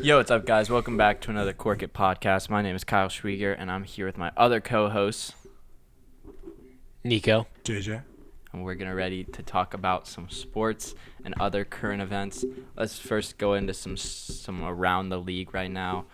Yo, what's up, guys? Welcome back to another Cork It podcast. My name is Kyle Schwieger, and I'm here with my other co-hosts, Nico. JJ. and we're gonna ready to talk about some sports and other current events. Let's first go into some around the league right now.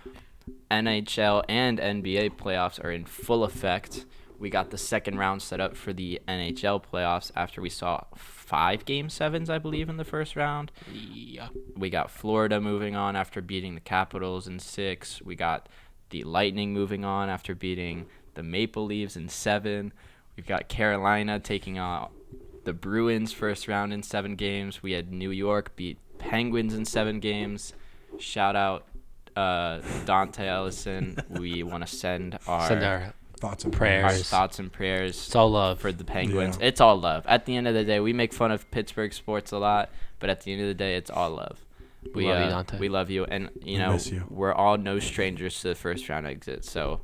NHL and NBA playoffs are in full effect. We got the second round set up for the NHL playoffs after we saw 5 Game 7s, I believe, in the first round. Yeah. We got Florida moving on after beating the Capitals in 6. We got the Lightning moving on after beating the Maple Leafs in 7. We've got Carolina taking on the Bruins first round in 7 games. We had New York beat Penguins in 7 games. Shout out Dante Ellison. We want to send our Thoughts and prayers. thoughts and prayers. It's all love. For the Penguins. Yeah. It's all love. At the end of the day, we make fun of Pittsburgh sports a lot, but at the end of the day, it's all love. We love you, Dante. We love you, and We miss you. we're all no strangers to the first round exit, so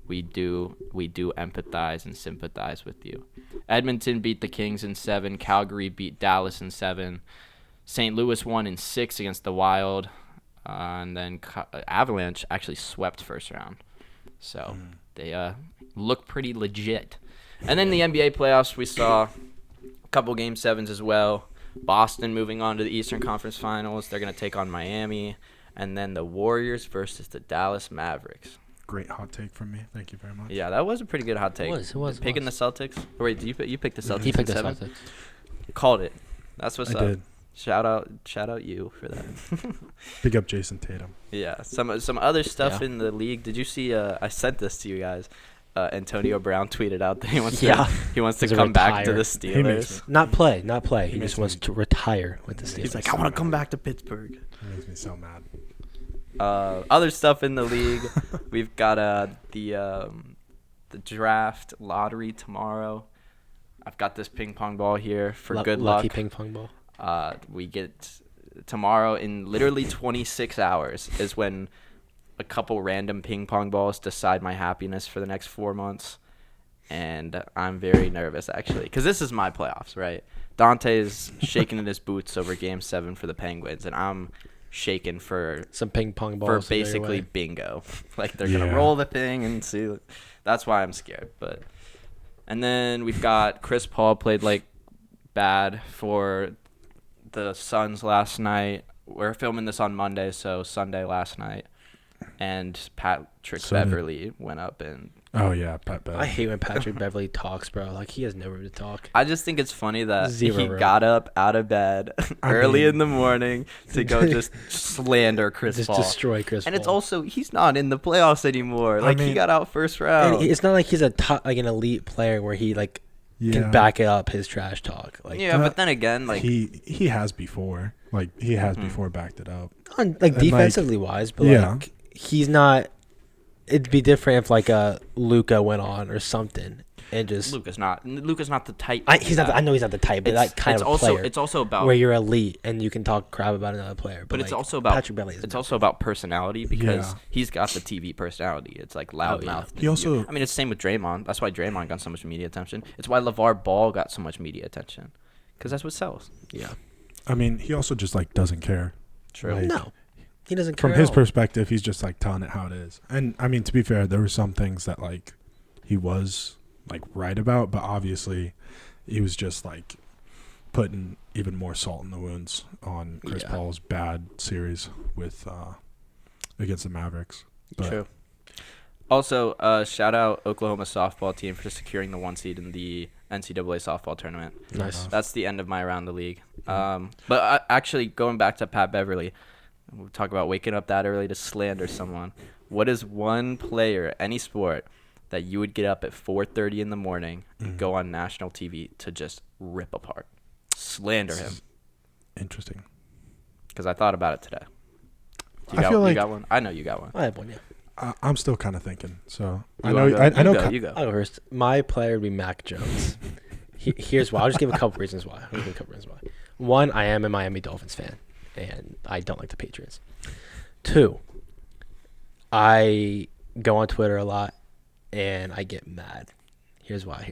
we do empathize and sympathize with you. Edmonton beat the Kings in 7. Calgary beat Dallas in 7. St. Louis won in 6 against the Wild, and then Avalanche actually swept first round. So they look pretty legit. And then the NBA playoffs, we saw a couple Game 7s as well. Boston moving on to the Eastern Conference Finals. They're going to take on Miami. And then the Warriors versus the Dallas Mavericks. Great hot take from me. Thank you very much. Yeah, that was a pretty good hot take. It was. Picking the Celtics. Or wait, you picked the Celtics He picked in the 7? Celtics. Called it. That's what's I up. did. Shout out you for that. Big up Jason Tatum. Yeah, some other stuff Yeah. in the league. Did you see? I sent this to you guys. Antonio Brown tweeted out that he wants Yeah. to To come back to retire. the He makes Steelers. Not play. He makes just wants me- to retire with the Steelers. He's like, so I want mad. to come back to Pittsburgh. It makes me so mad. Other stuff in the league. We've got the draft lottery tomorrow. I've got this ping pong ball here for good luck. Lucky ping pong ball. We get tomorrow in literally 26 hours is when a couple random ping pong balls decide my happiness for the next 4 months. And I'm very nervous, actually, because this is my playoffs, right? Dante is shaking in his boots over Game 7 for the Penguins, and I'm shaking for Some ping pong balls. for in their basically way. bingo. Like, they're going to Yeah. roll the thing and see. That's why I'm scared. And then we've got Chris Paul played, like, bad for the Suns last night. We're filming this on Monday, so Sunday last night. And Patrick So did- Beverly went up and Oh, yeah, Pat Bev. I hate when Patrick Beverly talks, bro. Like, he has no room to talk. I just think it's funny that Zero he room. got up out of bed I early mean- in the morning to go just slander Chris Just Paul. destroy Chris And Paul. it's also, he's not in the playoffs anymore. Like, he mean- got out first round. And it's not like he's a top, like an elite player where he like yeah. can back it up his trash talk. Like, Yeah, but then again, like, he has before. Like, he has before backed it up. on, like And, defensively wise, but yeah. like he's not. It'd be different if like a Luca went on or something and just. Luka's not the type. He's not. I know he's not the type, but that kind it's of a also player it's also about where you're elite and you can talk crap about another player. but it's like, also about Patrick Beverly. it's also about personality because Yeah. he's got the TV personality. It's like loudmouth. He also- I mean, it's the same with Draymond. That's why Draymond got so much media attention. It's why LeVar Ball got so much media attention because that's what sells. Yeah. I mean, he also just, like, doesn't care. True. Like, No, he doesn't care. From at his all. perspective, he's just, like, telling it how it is. And, I mean, to be fair, there were some things that, like, he was, like, right about. But obviously, he was just, like, putting even more salt in the wounds on Chris Yeah. Paul's bad series with against the Mavericks. But True. Also, shout out Oklahoma softball team for securing the 1 seed in the NCAA softball tournament. Nice. That's the end of my around the league. But actually, going back to Pat Beverly, we'll talk about waking up that early to slander someone. What is one player, any sport, that you would get up at 4:30 in the morning and go on national TV to just rip apart, slander him? Interesting. Because I thought about it today. I feel you like- got one? I know you got one. I have one. Yeah. I'm still kind of thinking. So I You know. wanna go? I know. You go. I'll go first. My player would be Mac Jones. Here's why. I'll just give a couple reasons why. One, I am a Miami Dolphins fan, and I don't like the Patriots. Two, I go on Twitter a lot, and I get mad. Here's why.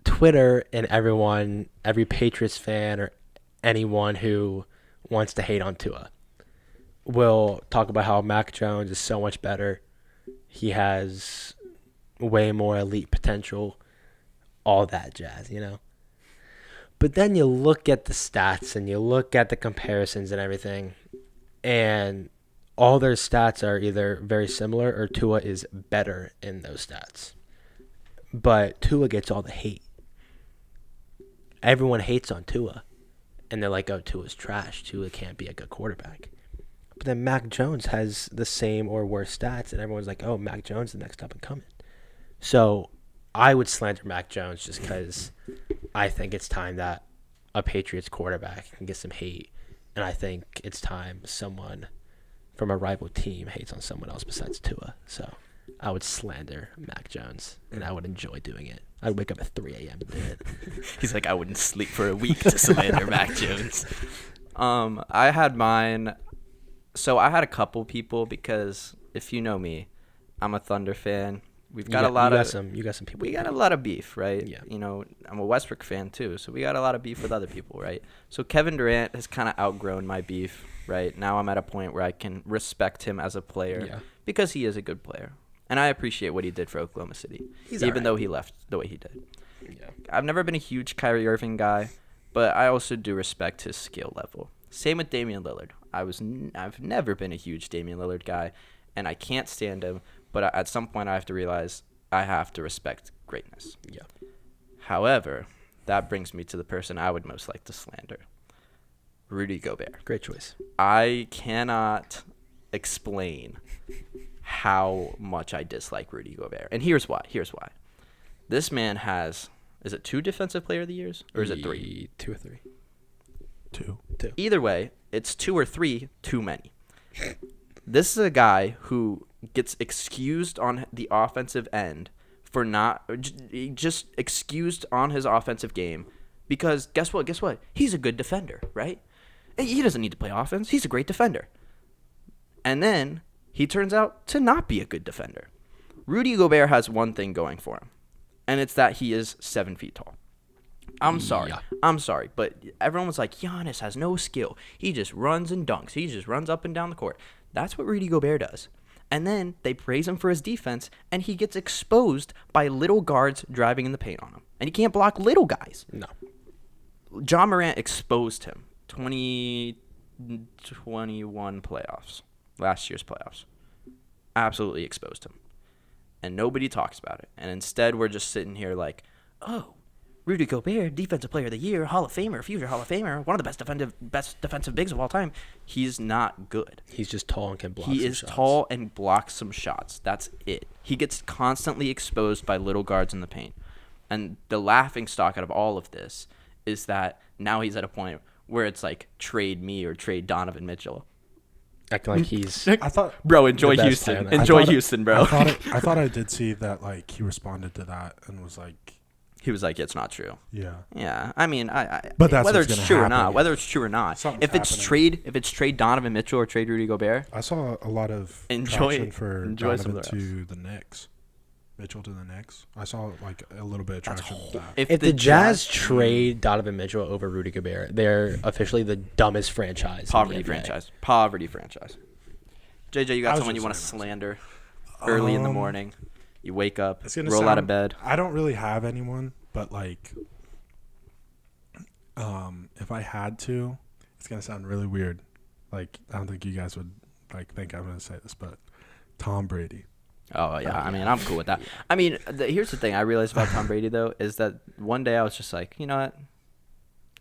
Twitter and every Patriots fan or anyone who wants to hate on Tua, will talk about how Mac Jones is so much better. He has way more elite potential, all that jazz, you know? But then you look at the stats and you look at the comparisons and everything, and all their stats are either very similar or Tua is better in those stats. But Tua gets all the hate. Everyone hates on Tua. And they're like, oh, Tua's trash. Tua can't be a good quarterback. But then Mac Jones has the same or worse stats, and everyone's like, oh, Mac Jones the next up and coming. So I would slander Mac Jones just because I think it's time that a Patriots quarterback can get some hate. And I think it's time someone from a rival team hates on someone else besides Tua. So I would slander Mac Jones, and I would enjoy doing it. I'd wake up at 3 a.m. to do it. He's like, I wouldn't sleep for a week to slander Mac Jones. I had mine. So I had a couple people because if you know me, I'm a Thunder fan. You got some people. We got a lot of beef, right? Yeah. You know, I'm a Westbrook fan too, so we got a lot of beef with other people, right? So Kevin Durant has kind of outgrown my beef, right? Now I'm at a point where I can respect him as a player because he is a good player. And I appreciate what he did for Oklahoma City, even though he left the way he did. Yeah. I've never been a huge Kyrie Irving guy, but I also do respect his skill level. Same with Damian Lillard. I've never been a huge Damian Lillard guy, and I can't stand him. But at some point, I have to realize I have to respect greatness. Yeah. However, that brings me to the person I would most like to slander, Rudy Gobert. Great choice. I cannot explain how much I dislike Rudy Gobert. And here's why. This man has, is it 2 Defensive Player of the Years? Or is it 3? 2 or 3. 2. Either way, it's 2 or 3 too many. This is a guy who gets excused on the offensive end for just excused on his offensive game because guess what? He's a good defender, right? He doesn't need to play offense. He's a great defender. And then he turns out to not be a good defender. Rudy Gobert has one thing going for him, and it's that he is 7 feet tall. I'm sorry, but everyone was like, Giannis has no skill. He just runs and dunks. He just runs up and down the court. That's what Rudy Gobert does. And then they praise him for his defense, and he gets exposed by little guards driving in the paint on him. And he can't block little guys. No. John Morant exposed him. 2021 playoffs. Last year's playoffs. Absolutely exposed him. And nobody talks about it. And instead, we're just sitting here like, oh, Rudy Gobert, Defensive Player of the Year, Hall of Famer, future Hall of Famer, one of the best defensive bigs of all time. He's not good. He's just tall and can block He some is shots. tall and blocks some shots. That's it. He gets constantly exposed by little guards in the paint. And the laughing stock out of all of this is that now he's at a point where it's like, trade me or trade Donovan Mitchell. Acting like he's... I thought, Bro, enjoy the best Houston. player in the- Enjoy Houston, bro. I thought I did see that like he responded to that and was like, He was like, it's not true. yeah. Yeah, I mean, but that's whether what's it's gonna true or happen. not, whether it's true or not, Something's if it's trade Donovan Mitchell or trade Rudy Gobert, I saw a lot of Enjoy- traction for enjoy some Donovan of the to the Knicks. Mitchell to the Knicks. I saw like a little bit of traction with that. If the Jazz trade Donovan Mitchell over Rudy Gobert, they're officially the dumbest franchise. poverty in the NBA. franchise. JJ, you got I was someone you just want to saying slander early in the morning? You wake up, It's gonna roll out of sound- bed. I don't really have anyone, but like, if I had to, it's gonna sound really weird. Like, I don't think you guys would like think I'm gonna say this, but Tom Brady. Oh yeah, I mean, I'm cool with that. I mean, here's the thing I realized about Tom Brady though is that one day I was just like, you know what,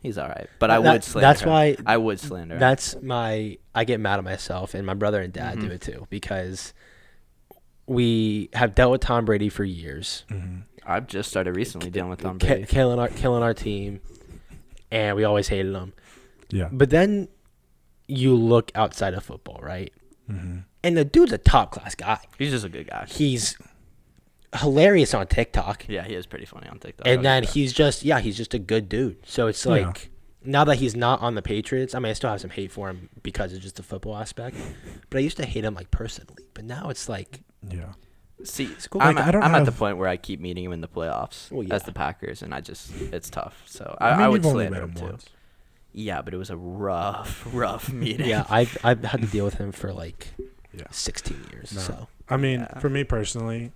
he's all right, but I would slander. That's him. why I would slander. him. That's I get mad at myself, and my brother and dad Mm-hmm. do it too, because we have dealt with Tom Brady for years, I've just started recently dealing with Tom Brady. killing our team, and we always hated him. Yeah. But then you look outside of football, right? Mm-hmm. And the dude's a top class guy. He's just a good guy. He's hilarious on TikTok. Yeah, he is pretty funny on TikTok. And then he's just a good dude. So it's like, now that he's not on the Patriots, I mean, I still have some hate for him because it's just the football aspect. But I used to hate him like personally. But now it's like, Yeah. see, cool. I'm, Like, I don't I'm at the have- point where I keep meeting him in the playoffs Well, yeah. as the Packers, and it's tough. So I mean, I would you've only slander met him him too. once. Yeah, but it was a rough meeting. Yeah, I've had to deal with him for like Yeah. 16 years. No. So I mean, Yeah. for me personally,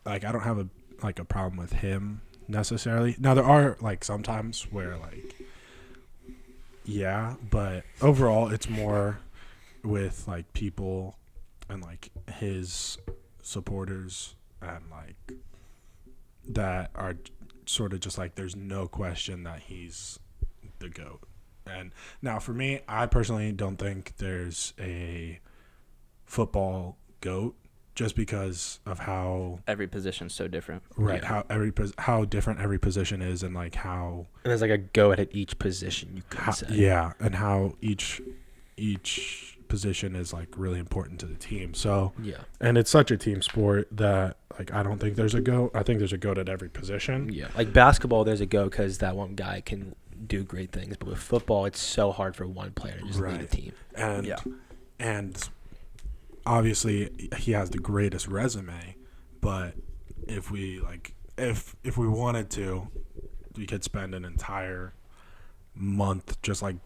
like I don't have a problem with him necessarily. Now there are like sometimes where like, yeah, but overall it's more with like people and like his supporters and like that are sort of just like there's no question that he's the GOAT. And now for me, I personally don't think there's a football GOAT just because of how Every position's so different. how how different every position is and like how and there's like a go at each position you could say. yeah, and how each position is like really important to the team. So Yeah. and it's such a team sport that like I don't think there's a GOAT. I think there's a GOAT at every position. Yeah. Like basketball, there's a go because that one guy can do great things. But with football, it's so hard for one player to just lead a Right. team. And Yeah. and obviously he has the greatest resume, but if we like if we wanted to, we could spend an entire month just like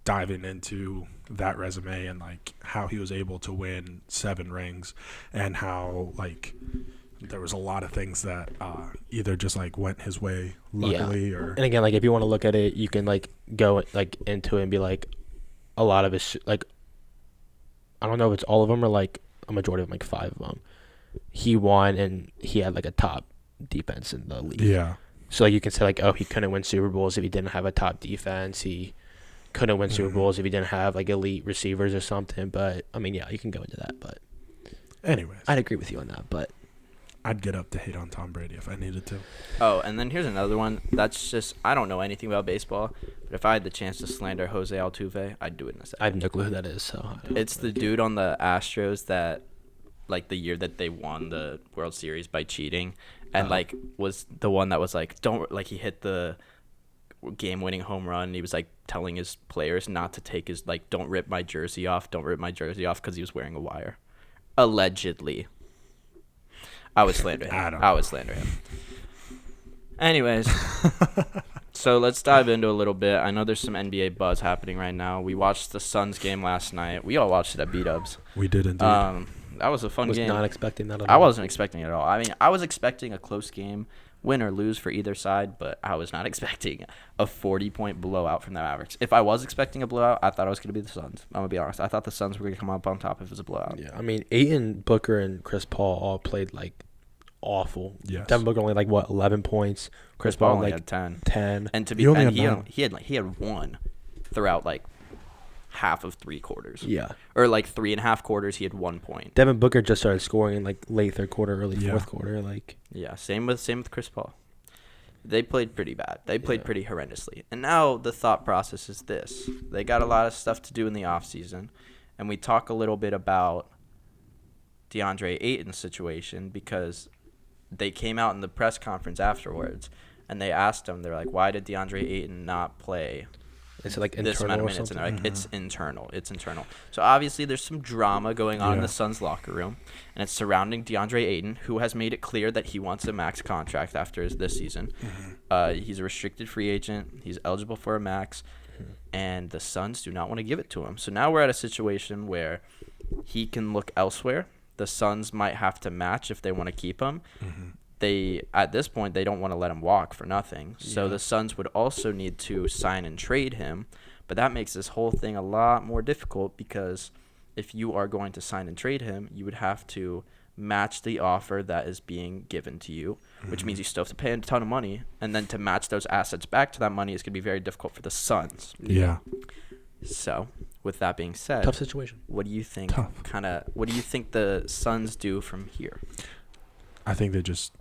diving into that resume and like how he was able to win 7 rings and how like there was a lot of things that either just like went his way luckily or And again, like if you want to look at it, you can like go like into it and be like, a lot of his like, I don't know if it's all of them or like a majority of them, like 5 of them. He won and he had like a top defense in the league. yeah. So like you can say like, oh, he couldn't win Super Bowls if he didn't have a top defense. He couldn't win Super Bowls if he didn't have like elite receivers or something. But I mean, yeah, you can go into that. But Anyways, I'd agree with you on that. But I'd get up to hate on Tom Brady if I needed to. Oh, and then here's another one. That's just, I don't know anything about baseball, but if I had the chance to slander Jose Altuve, I'd do it in a second. I have no clue who that is. So It's the dude on the Astros that, like, the year that they won the World Series by cheating, and, like, was the one that was, like, he hit the game-winning home run. He was, like, telling his players not to take his, like, don't rip my jersey off, because he was wearing a wire. Allegedly. I would slander him. I would slander him. Anyways, so let's dive into a little bit. I know there's some NBA buzz happening right now. We watched the Suns game last night. We all watched it at B-Dubs. We did indeed. That was a fun was game. not expecting that at all. I wasn't expecting it at all. I mean, I was expecting a close game, win or lose for either side, but I was not expecting a 40-point blowout from the Mavericks. If I was expecting a blowout, I thought it was going to be the Suns. I'm going to be honest. I thought the Suns were going to come up on top if it was a blowout. Yeah, I mean, Ayton, Booker, and Chris Paul all played like awful. Yes. Devin Booker only like what 11 points. Chris Paul only like had 10. 10. And to be He only and had he had one throughout like half of 3 quarters. Yeah. Or like 3.5 quarters, he had 1 point. Devin Booker just started scoring in like late third quarter, early fourth quarter. Like Yeah, same with Chris Paul. They played pretty bad. They played pretty horrendously. And now the thought process is this. They got a lot of stuff to do in the offseason. And we talk a little bit about Deandre Ayton's situation because they came out in the press conference afterwards and they asked him, they're like, why did Deandre Ayton not play it's like this internal amount of or minutes? And something. they're like, it's internal. So obviously there's some drama going on in Yeah. the Suns locker room, and it's surrounding Deandre Ayton, who has made it clear that he wants a max contract after this season. He's a restricted free agent. He's eligible for a max, and the Suns do not want to give it to him. So now we're at a situation where he can look elsewhere. The Suns might have to match if they want to keep him. They at this point they don't want to let him walk for nothing. So the Suns would also need to sign and trade him, but that makes this whole thing a lot more difficult because if you are going to sign and trade him, you would have to match the offer that is being given to you, which means you still have to pay a ton of money, and then to match those assets back to that money is going to be very difficult for the Suns. Yeah. So, with that being said, Tough situation. what do you think? Tough. What do you think the Suns do from here? I think they just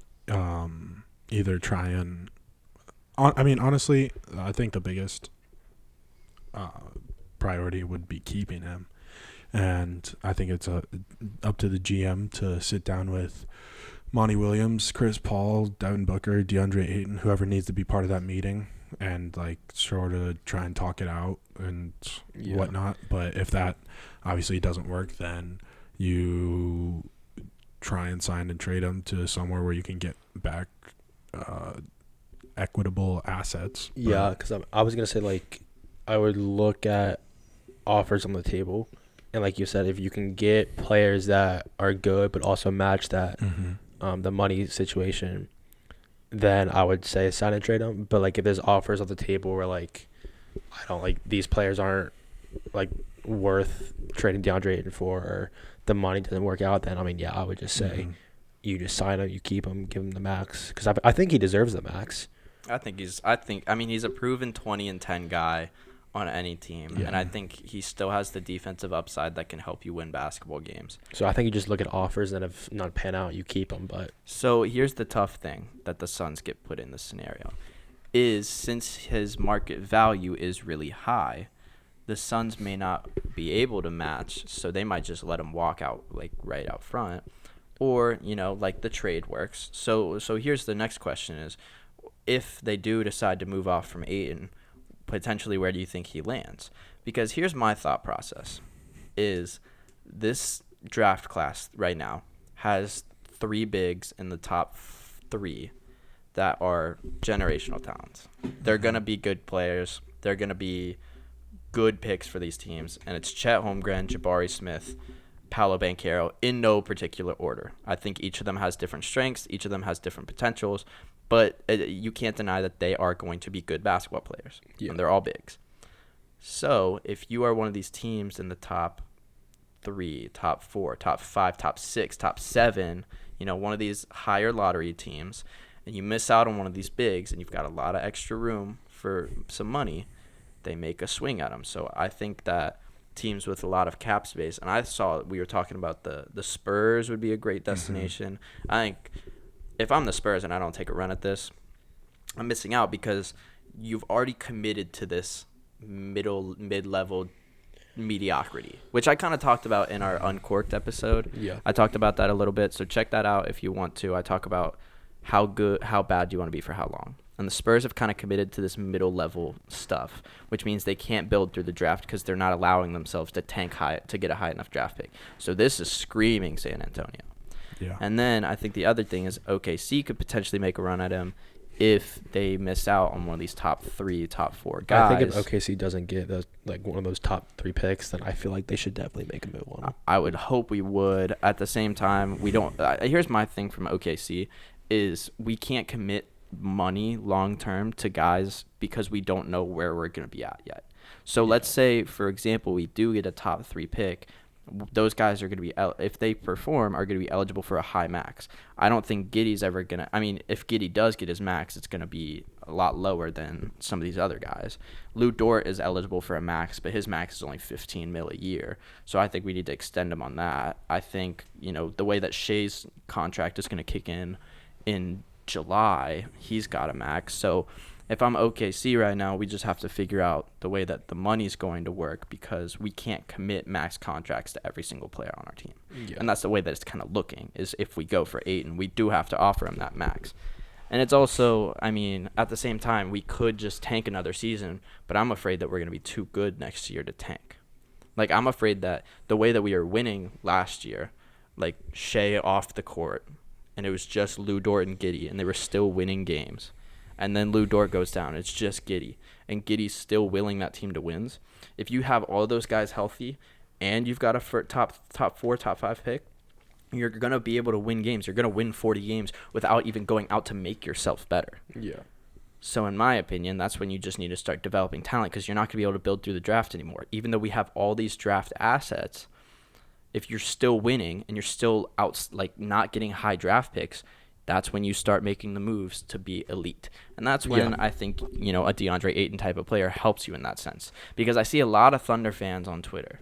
either try and I mean, honestly, I think the biggest priority would be keeping him. And I think it's up to the GM to sit down with Monty Williams, Chris Paul, Devin Booker, DeAndre Ayton, whoever needs to be part of that meeting, and like sort of try and talk it out and whatnot. But if that obviously doesn't work, then you try and sign and trade him to somewhere where you can get back equitable assets. but- Yeah, because I was gonna say like I would look at offers on the table, and like you said, if you can get players that are good but also match that the money situation, then I would say sign and trade them. But like if there's offers on the table where like I don't like these players aren't like worth trading DeAndre Ayton for, or the money doesn't work out, then I mean yeah, I would just say you just sign him, you keep him, give him the max, because I think he deserves the max. I mean, he's a proven 20 and 10 guy on any team, Yeah. and I think he still has the defensive upside that can help you win basketball games. So I think you just look at offers, and if not pan out, you keep them. But So here's the tough thing that the Suns get put in this scenario is since his market value is really high, the Suns may not be able to match, so they might just let him walk out like right out front, or like the trade works. So here's the next question is, if they do decide to move off from Ayton, potentially where do you think he lands? Because here's my thought process is this draft class right now has 3 bigs in the top 3 that are generational talents. They're going to be good players. They're going to be good picks for these teams. And it's Chet Holmgren, Jabari Smith, Paolo Banchero in no particular order. I think each of them has different strengths. Each of them has different potentials. But you can't deny that they are going to be good basketball players. Yeah. And they're all bigs. So if you are one of these teams in the top 3, top 4, top 5, top 6, top 7, one of these higher lottery teams, and you miss out on one of these bigs and you've got a lot of extra room for some money, they make a swing at them. So I think that teams with a lot of cap space, and we were talking about the Spurs would be a great destination. I think if I'm the Spurs and I don't take a run at this, I'm missing out because you've already committed to this mid-level mediocrity, which I kind of talked about in our Uncorked episode. Yeah. I talked about that a little bit, so check that out if you want to. I talk about how bad do you want to be for how long. And the Spurs have kind of committed to this middle-level stuff, which means they can't build through the draft because they're not allowing themselves to tank high to get a high enough draft pick. So this is screaming San Antonio. Yeah. And then I think the other thing is OKC could potentially make a run at him if they miss out on one of these top 3, top 4 guys. I think if OKC doesn't get one of those top 3 picks, then I feel like they should definitely make a move on him. I would hope we would. At the same time, we don't. Here's my thing from OKC is we can't commit money long term to guys because we don't know where we're going to be at yet. So let's say, for example, we do get a top 3 pick. Those guys are going to be, if they perform, are going to be eligible for a high max. I don't think Giddey's ever going to, I mean, if Giddey does get his max, it's going to be a lot lower than some of these other guys. Lou Dort is eligible for a max, but his max is only $15 million a year. So I think we need to extend him on that. I think, the way that Shea's contract is going to kick in July, he's got a max. So if I'm OKC right now, we just have to figure out the way that the money's going to work because we can't commit max contracts to every single player on our team. Yeah. And that's the way that it's kind of looking, is if we go for Ayton, we do have to offer him that max. And it's also, I mean, at the same time, we could just tank another season, but I'm afraid that we're going to be too good next year to tank. Like, I'm afraid that the way that we were winning last year, like Shea off the court, and it was just Lou Dort and Giddey, and they were still winning games. And then Lou Dort goes down. It's just Giddey. And Giddey's still willing that team to wins. If you have all those guys healthy and you've got a top 4, top 5 pick, you're going to be able to win games. You're going to win 40 games without even going out to make yourself better. Yeah. So in my opinion, that's when you just need to start developing talent because you're not going to be able to build through the draft anymore. Even though we have all these draft assets, if you're still winning and you're still out, like not getting high draft picks, that's when you start making the moves to be elite. And that's when I think, a DeAndre Ayton type of player helps you in that sense. Because I see a lot of Thunder fans on Twitter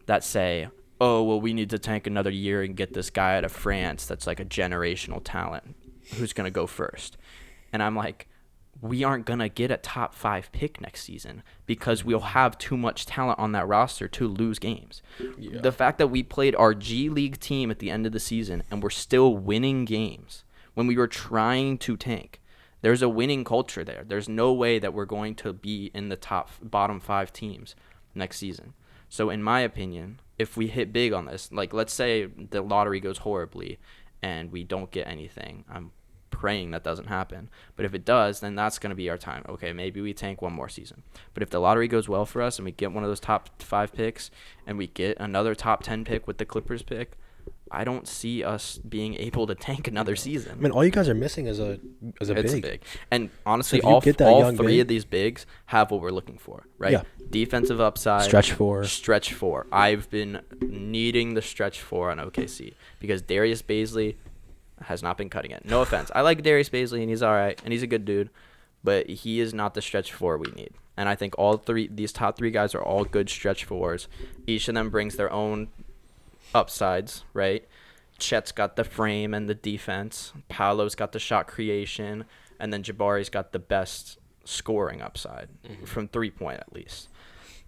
that say, oh, well, we need to tank another year and get this guy out of France that's like a generational talent who's going to go first. And I'm like, we aren't going to get a top 5 pick next season because we'll have too much talent on that roster to lose games. Yeah. The fact that we played our G League team at the end of the season and we're still winning games when we were trying to tank, there's a winning culture there. There's no way that we're going to be in the bottom 5 teams next season. So in my opinion, if we hit big on this, like let's say the lottery goes horribly and we don't get anything, I'm praying that doesn't happen. But if it does, then that's going to be our time. Okay, maybe we tank one more season. But if the lottery goes well for us and we get one of those top 5 picks and we get another top 10 pick with the Clippers pick, I don't see us being able to tank another season. I mean, all you guys are missing is a It's big. big. And honestly, So if you get that all young 3 big- of these bigs have what we're looking for, right? Yeah. Defensive upside. Stretch 4. Stretch 4. I've been needing the stretch 4 on OKC because Darius Baisley has not been cutting it. No offense. I like Darius Baisley, and he's all right, and he's a good dude, but he is not the stretch 4 we need. And I think these top 3 guys are all good stretch 4s. Each of them brings their own upsides, right? Chet's got the frame and the defense. Paolo's got the shot creation. And then Jabari's got the best scoring upside from 3-point at least.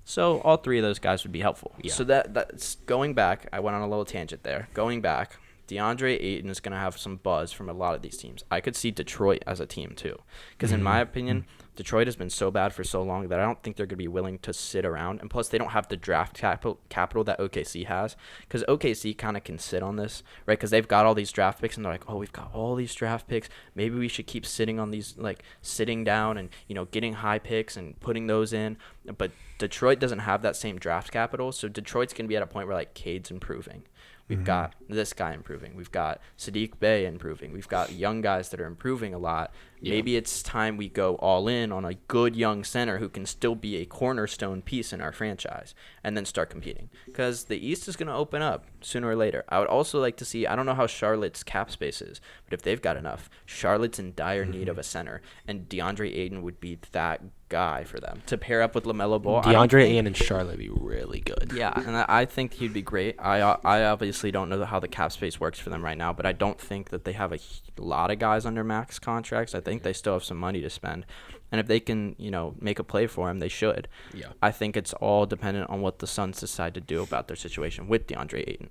So all 3 of those guys would be helpful. Yeah. So that's going back. I went on a little tangent there. Going back, DeAndre Ayton is going to have some buzz from a lot of these teams. I could see Detroit as a team too. Because in my opinion, Detroit has been so bad for so long that I don't think they're going to be willing to sit around. And plus, they don't have the draft capital that OKC has. Because OKC kind of can sit on this, right? Because they've got all these draft picks, and they're like, oh, we've got all these draft picks. Maybe we should keep sitting on these, like sitting down and, getting high picks and putting those in. But Detroit doesn't have that same draft capital. So Detroit's going to be at a point where, like, Cade's improving. We've got this guy improving. We've got Sadiq Bey improving. We've got young guys that are improving a lot. Yeah. Maybe it's time we go all in on a good young center who can still be a cornerstone piece in our franchise and then start competing. Because the East is going to open up sooner or later. I would also like to see, I don't know how Charlotte's cap space is, but if they've got enough, Charlotte's in dire need of a center, and DeAndre Ayton would be that guy for them to pair up with LaMelo Ball. DeAndre Ayton and Charlotte would be really good. Yeah, and I think he'd be great. I obviously don't know how the cap space works for them right now, but I don't think that they have a lot of guys under max contracts. I think they still have some money to spend. And if they can, make a play for him, they should. Yeah. I think it's all dependent on what the Suns decide to do about their situation with DeAndre Ayton.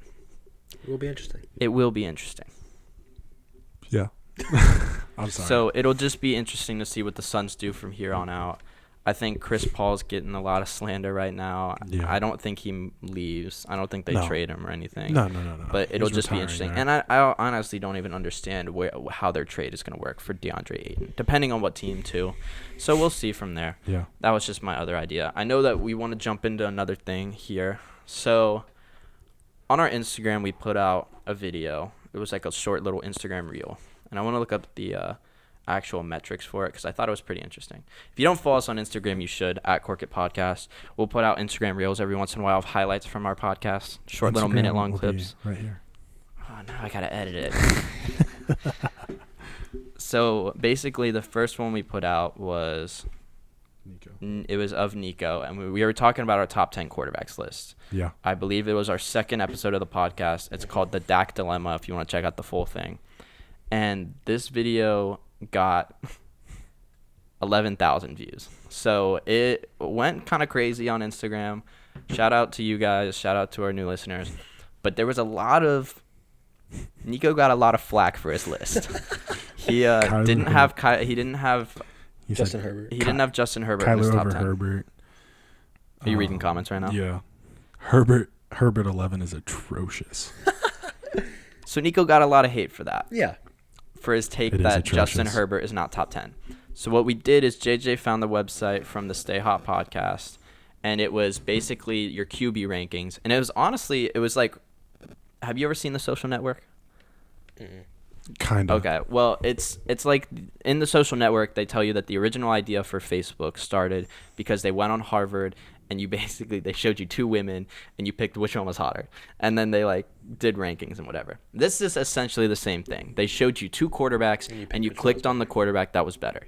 It will be interesting. It will be interesting. Yeah. I'm sorry. So it'll just be interesting to see what the Suns do from here on out. I think Chris Paul's getting a lot of slander right now. Yeah. I don't think he leaves. I don't think they trade him or anything. No. But it'll just be interesting. There. And I honestly don't even understand how their trade is going to work for DeAndre Ayton, depending on what team, too. So we'll see from there. Yeah. That was just my other idea. I know that we want to jump into another thing here. So on our Instagram, we put out a video. It was like a short little Instagram reel. And I want to look up the actual metrics for it because I thought it was pretty interesting. If you don't follow us on Instagram, you should, at Cork It Podcast. We'll put out Instagram reels every once in a while of highlights from our podcast, short Instagram little minute-long clips. Right here. Oh, now I got to edit it. So basically the first one we put out was Nico. It was of Nico, and we were talking about our top 10 quarterbacks list. Yeah. I believe it was our second episode of the podcast. It's called The Dak Dilemma if you want to check out the full thing. And this video got 11,000 views. So it went kind of crazy on Instagram. Shout out to you guys. Shout out to our new listeners. But there was Nico got a lot of flack for his list. He didn't have Justin Herbert. He didn't have Justin Herbert in his top 10. Herbert. Are you reading comments right now? Yeah. Herbert 11 is atrocious. So Nico got a lot of hate for that. Yeah. For his take that Justin Herbert is not top 10. So what we did is JJ found the website from the Stay Hot podcast, and it was basically your QB rankings. And it was like, have you ever seen The Social Network? Mm-mm. Kind of. Okay. Well, it's like in The Social Network, they tell you that the original idea for Facebook started because they went on Harvard and they showed you 2 women and you picked which one was hotter. And then they did rankings and whatever. This is essentially the same thing. They showed you 2 quarterbacks and you clicked on the quarterback that was better.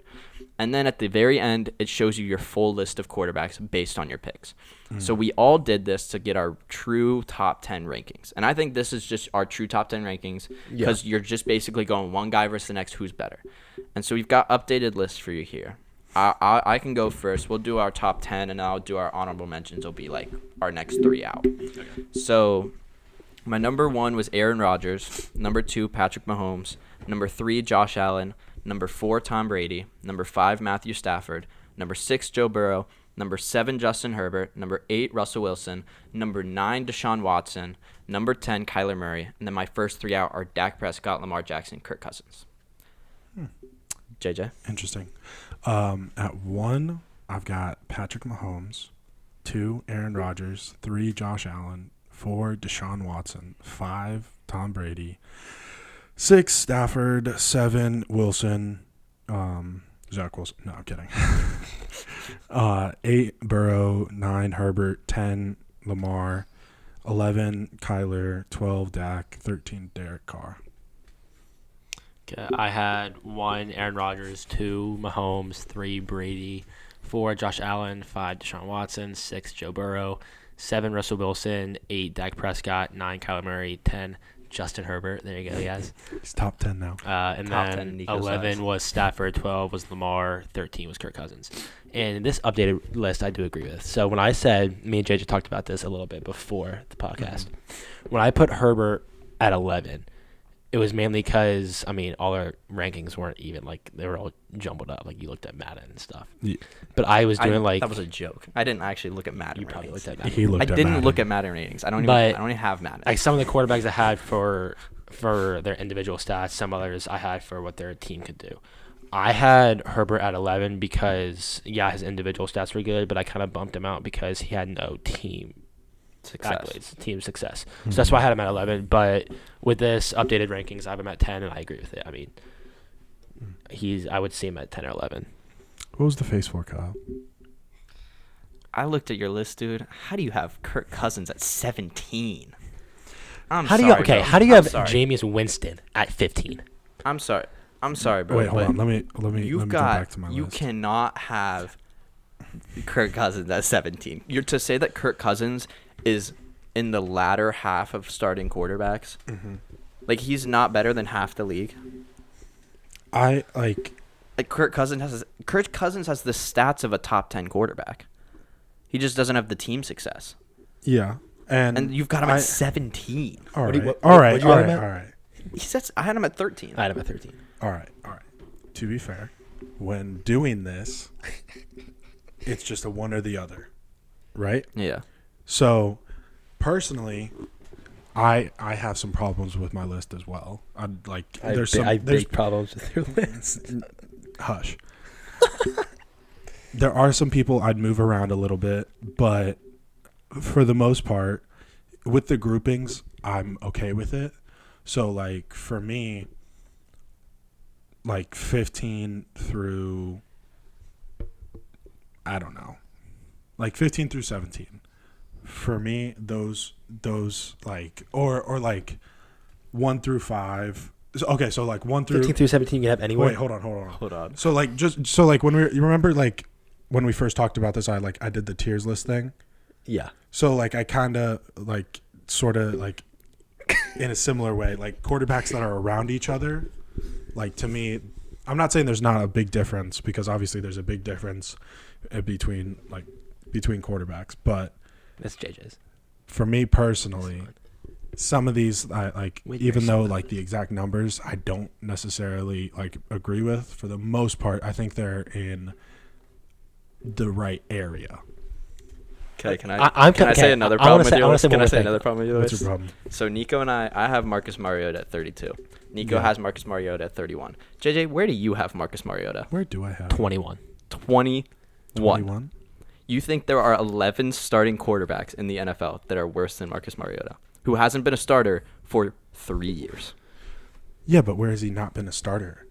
And then at the very end, it shows you your full list of quarterbacks based on your picks. So we all did this to get our true top 10 rankings. And I think this is just our true top 10 rankings because you're just basically going one guy versus the next who's better. And so we've got updated lists for you here. I can go first. We'll do our top 10, and I'll do our honorable mentions. It'll be our next 3 out. Okay. So my number 1 was Aaron Rodgers. Number 2, Patrick Mahomes. Number 3, Josh Allen. Number 4, Tom Brady. Number 5, Matthew Stafford. Number 6, Joe Burrow. Number 7, Justin Herbert. Number 8, Russell Wilson. Number 9, Deshaun Watson. Number 10, Kyler Murray. And then my first 3 out are Dak Prescott, Lamar Jackson, Kirk Cousins. JJ. Interesting. At 1, I've got Patrick Mahomes. 2, Aaron Rodgers. 3, Josh Allen. 4, Deshaun Watson. 5, Tom Brady. 6, Stafford. 7, Wilson. Zach Wilson. No, I'm kidding. 8, Burrow. 9, Herbert. 10, Lamar. 11, Kyler. 12, Dak. 13, Derek Carr. Okay, I had 1, Aaron Rodgers. 2, Mahomes. 3, Brady. 4, Josh Allen. 5, Deshaun Watson. 6, Joe Burrow. 7, Russell Wilson. 8, Dak Prescott. 9, Kyler Murray. 10, Justin Herbert. There you go, guys. He's top 10 now. And Top then 10 Nico 11 size. was Stafford. 12 was Lamar. 13 was Kirk Cousins. And this updated list I do agree with. So when I said, me and JJ talked about this a little bit before the podcast. When I put Herbert at 11, it was mainly because, I mean, all our rankings weren't even, like, they were all jumbled up. Like, you looked at Madden and stuff. Yeah. But I was doing, like... That was a joke. I didn't actually look at Madden You probably ratings. looked at Madden. He looked I at didn't Madden. look at Madden ratings. I don't But- even have Madden. Like, some of the quarterbacks I had for their individual stats, some others I had for what their team could do. I had Herbert at 11 because, yeah, his individual stats were good, but I kind of bumped him out because he had no team accolades, team success. Mm-hmm. So that's why I had him at 11. But with this updated rankings, I have him at 10, and I agree with it. I mean, I would see him at 10 or 11. What was the face for, Kyle? I looked at your list, dude. How do you have Kirk Cousins at 17? How do you bro. have sorry. Jameis Winston at 15? I'm sorry, bro. Wait, hold but on. Let me You've go got. back to my You list. cannot have Kirk Cousins at 17. You're to say that Kirk Cousins is in the latter half of starting quarterbacks. Mm-hmm. Like, he's not better than half the league. Like Kirk Cousins has the stats of a top 10 quarterback. He just doesn't have the team success. yeah, And you've got him at 17. All What do right, you- all right, what'd you all have right, him all at? right, He says I had him at 13. I had him at 13. all right. To be fair, when doing this, it's just a one or the other, right? Yeah. So, personally, I have some problems with my list as well. There's big problems with your list. hush. There are some people I'd move around a little bit, but for the most part, with the groupings, I'm okay with it. So, like, for me, like 15 through, I don't know, like 15 through 17. For me, those like, or like 1 through 5. Okay, so like 1 through 15 through 17 you can have anywhere. Wait, hold on. Hold on. So like you remember like when we first talked about this, I did the tiers list thing. Yeah. So like I kind of like sort of like in a similar way, like quarterbacks that are around each other. Like to me, I'm not saying there's not a big difference because obviously there's a big difference between quarterbacks, but That's JJ's. for me personally, some of these I like, Wait, even there's though some- like the exact numbers I don't necessarily like agree with. For the most part, I think they're in the right area. Okay, can I'm can I okay, say another I wanna problem with say- I your wanna list? say Can one I more say thing. another problem with your What's list? your problem? So Nico and I have Marcus Mariota at 32. Nico Yeah. has Marcus Mariota at 31. JJ, where do you have Marcus Mariota? Where do I have 21. 21. 21? You think there are 11 starting quarterbacks in the NFL that are worse than Marcus Mariota, who hasn't been a starter for 3 years? Yeah, but where has he not been a starter?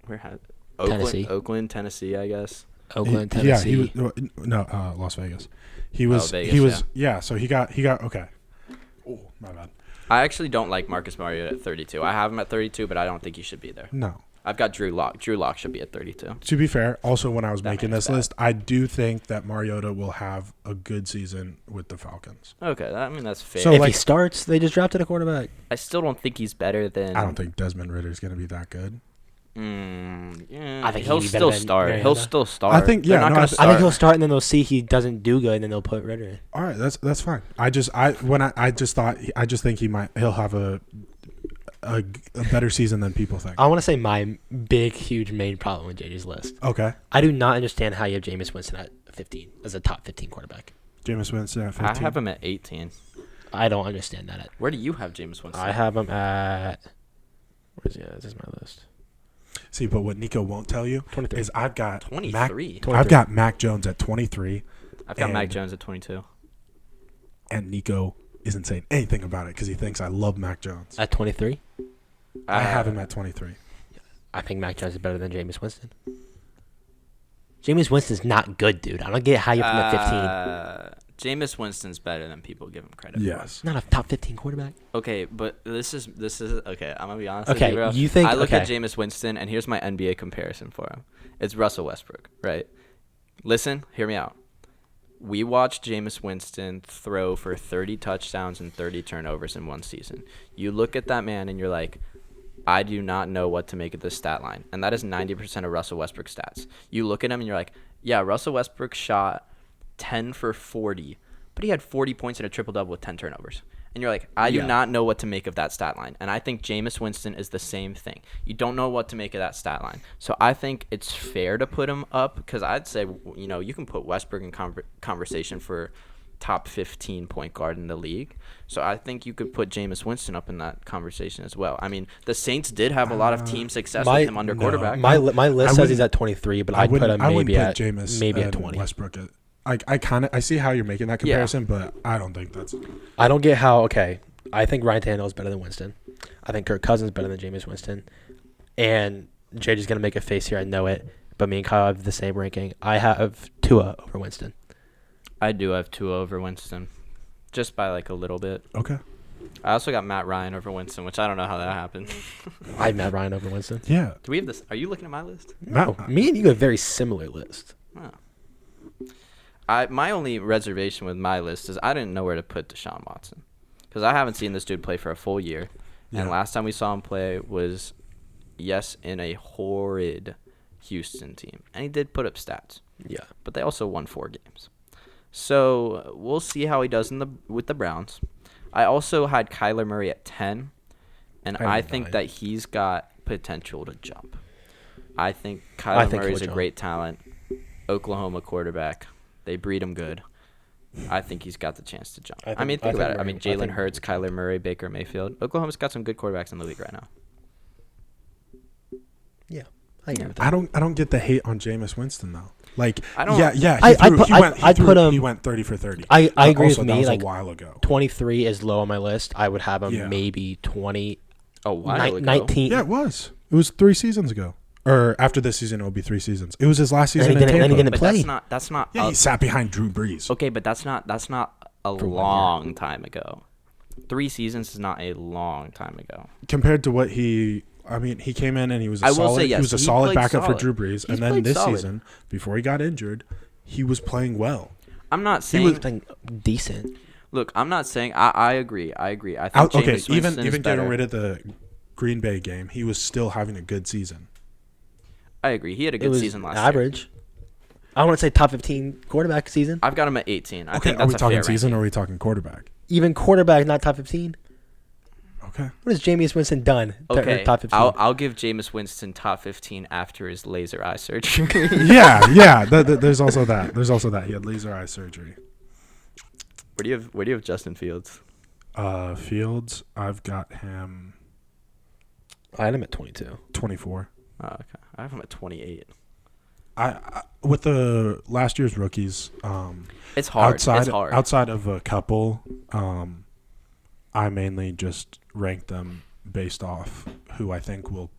Where has Tennessee. Oakland, Tennessee, I guess. Oakland, Yeah, Tennessee. he was Las Vegas. He was Vegas, he was yeah. So he got okay. Oh, my bad. I actually don't like Marcus Mariota at 32. I have him at 32, but I don't think he should be there. No. I've got Drew Lock. Drew Lock should be at 32. To be fair, also when I was That making man's this bad. list, I do think that Mariota will have a good season with the Falcons. Okay, I mean that's fair. So, if like- he starts, they just drafted a quarterback. I still don't think he's better than. I don't think Desmond Ritter is going to be that good. Yeah, I think he'll he'd be better still than start. He'll Mariota. still start. I think- They're yeah, not no, gonna I start. I think he'll start, and then they'll see he doesn't do good, and then they'll put Ritter in. All right, that's fine. I just think he'll have a better season than people think. I want to say my big, huge main problem with JJ's list. Okay, I do not understand how you have Jameis Winston at 15 as a top 15 quarterback. Jameis Winston at 15. I have him at 18. I don't understand that. Where do you have James Winston? I have him at. Where's he at? This is my list. See, but what Nico won't tell you 23. is I've got 23. I've got Mac Jones at 23, I've got Mac and- Jones at 22. and Nico isn't saying anything about it because he thinks I love Mac Jones. At 23, I have him at 23. I think Mac Jones is better than Jameis Winston. Jameis Winston's not good, dude. I don't get how you're from at 15. Jameis Winston's better than people give him credit Yes. Not a top 15 quarterback. for. Okay, but this is okay. I'm gonna be honest. Okay, with you, bro. you think- I look at okay. Jameis Winston, and here's my NBA comparison for him. It's Russell Westbrook, right? Listen, hear me out. We watched Jameis Winston throw for 30 touchdowns and 30 turnovers in one season. You look at that man, and you're like, I do not know what to make of this stat line. And that is 90% of Russell Westbrook's stats. You look at him and you're like, yeah, Russell Westbrook shot 10 for 40, but he had 40 points and a triple-double with 10 turnovers. And you're like, I do not know what to make of that stat line. And I think Jameis Winston is the same thing. You don't know what to make of that stat line. So I think it's fair to put him up because I'd say, you can put Westbrook in conversation for top 15 point guard in the league. So I think you could put Jameis Winston up in that conversation as well. I mean, the Saints did have a lot of team success with him under quarterback. My list says wouldn't- he's at 23, but I I'd put wouldn't- him I wouldn't maybe put at Jameis maybe and at 20. Westbrook at. I see how you're making that comparison, but I don't think that's. I don't get how. Okay, I think Ryan Tannehill is better than Winston. I think Kirk Cousins is better than Jameis Winston. And JJ's gonna make a face here. I know it. But me and Kyle have the same ranking. I have Tua over Winston. I do have Tua over Winston, just by like a little bit. Okay. I also got Matt Ryan over Winston, which I don't know how that happened. I have Matt Ryan over Winston. Yeah. Do we have this? Are you looking at my list? No, me and you have a very similar list. Oh. My only reservation with my list is I didn't know where to put Deshaun Watson because I haven't seen this dude play for a full year, and Yeah. last time we saw him play was, yes, in a horrid Houston team, and he did put up stats, Yeah. but they also won 4 games. So we'll see how he does with the Browns. I also had Kyler Murray at 10, and I I have think 9. that he's got potential to jump. I think I Kyler think Murray's he'll a jump. great talent. Oklahoma quarterback. They breed him good. I think he's got the chance to jump. I Think think about it. Murray- I mean, I Jalen think- Hurts, Kyler Murray, Baker Mayfield. Oklahoma's got some good quarterbacks in the league right now. Yeah. I agree with I that. don't get the hate on Jameis Winston though. Like, I don't- yeah. He went 30 for 30. I But agree also, with that me. was Like a while ago. 23 is low on my list. I would have him Yeah. maybe 20. A while ago. 19. Yeah, it was. It was 3 seasons ago. Or after this season, it will be 3 seasons. It was his last season he in didn't- Tampa. and he didn't But play. that's not. Yeah, he sat behind Drew Brees. Okay, but that's not a For 1 year. long time ago. 3 seasons is not a long time ago. Compared to what he came in and he was a I will solid. say, yes, he was a he solid played backup solid. for Drew Brees, He's and then played this solid. season, before he got injured, he was playing well. I'm not He saying. was playing decent. Look, I'm not saying. I agree. I think Okay, Jameis even Winston is getting better. rid of the Green Bay game, he was still having a good season. I agree. He had a It good was season last year. average. I want to say top 15 quarterback season. I've got him at 18. I Okay, think are that's we a talking fair season ranking. or are we talking quarterback? Even quarterback, not top 15. Okay. What has Jameis Winston done? Okay, Top 15. I'll give Jameis Winston top 15 after his laser eye surgery. yeah. There's also that. He had laser eye surgery. Where do you have Justin Fields? Fields, I've got him I had him at 22. 24. Oh, okay. I have him at 28. I with the last year's rookies, It's hard. outside It's hard. outside of a couple, I mainly just rank them based off who I think will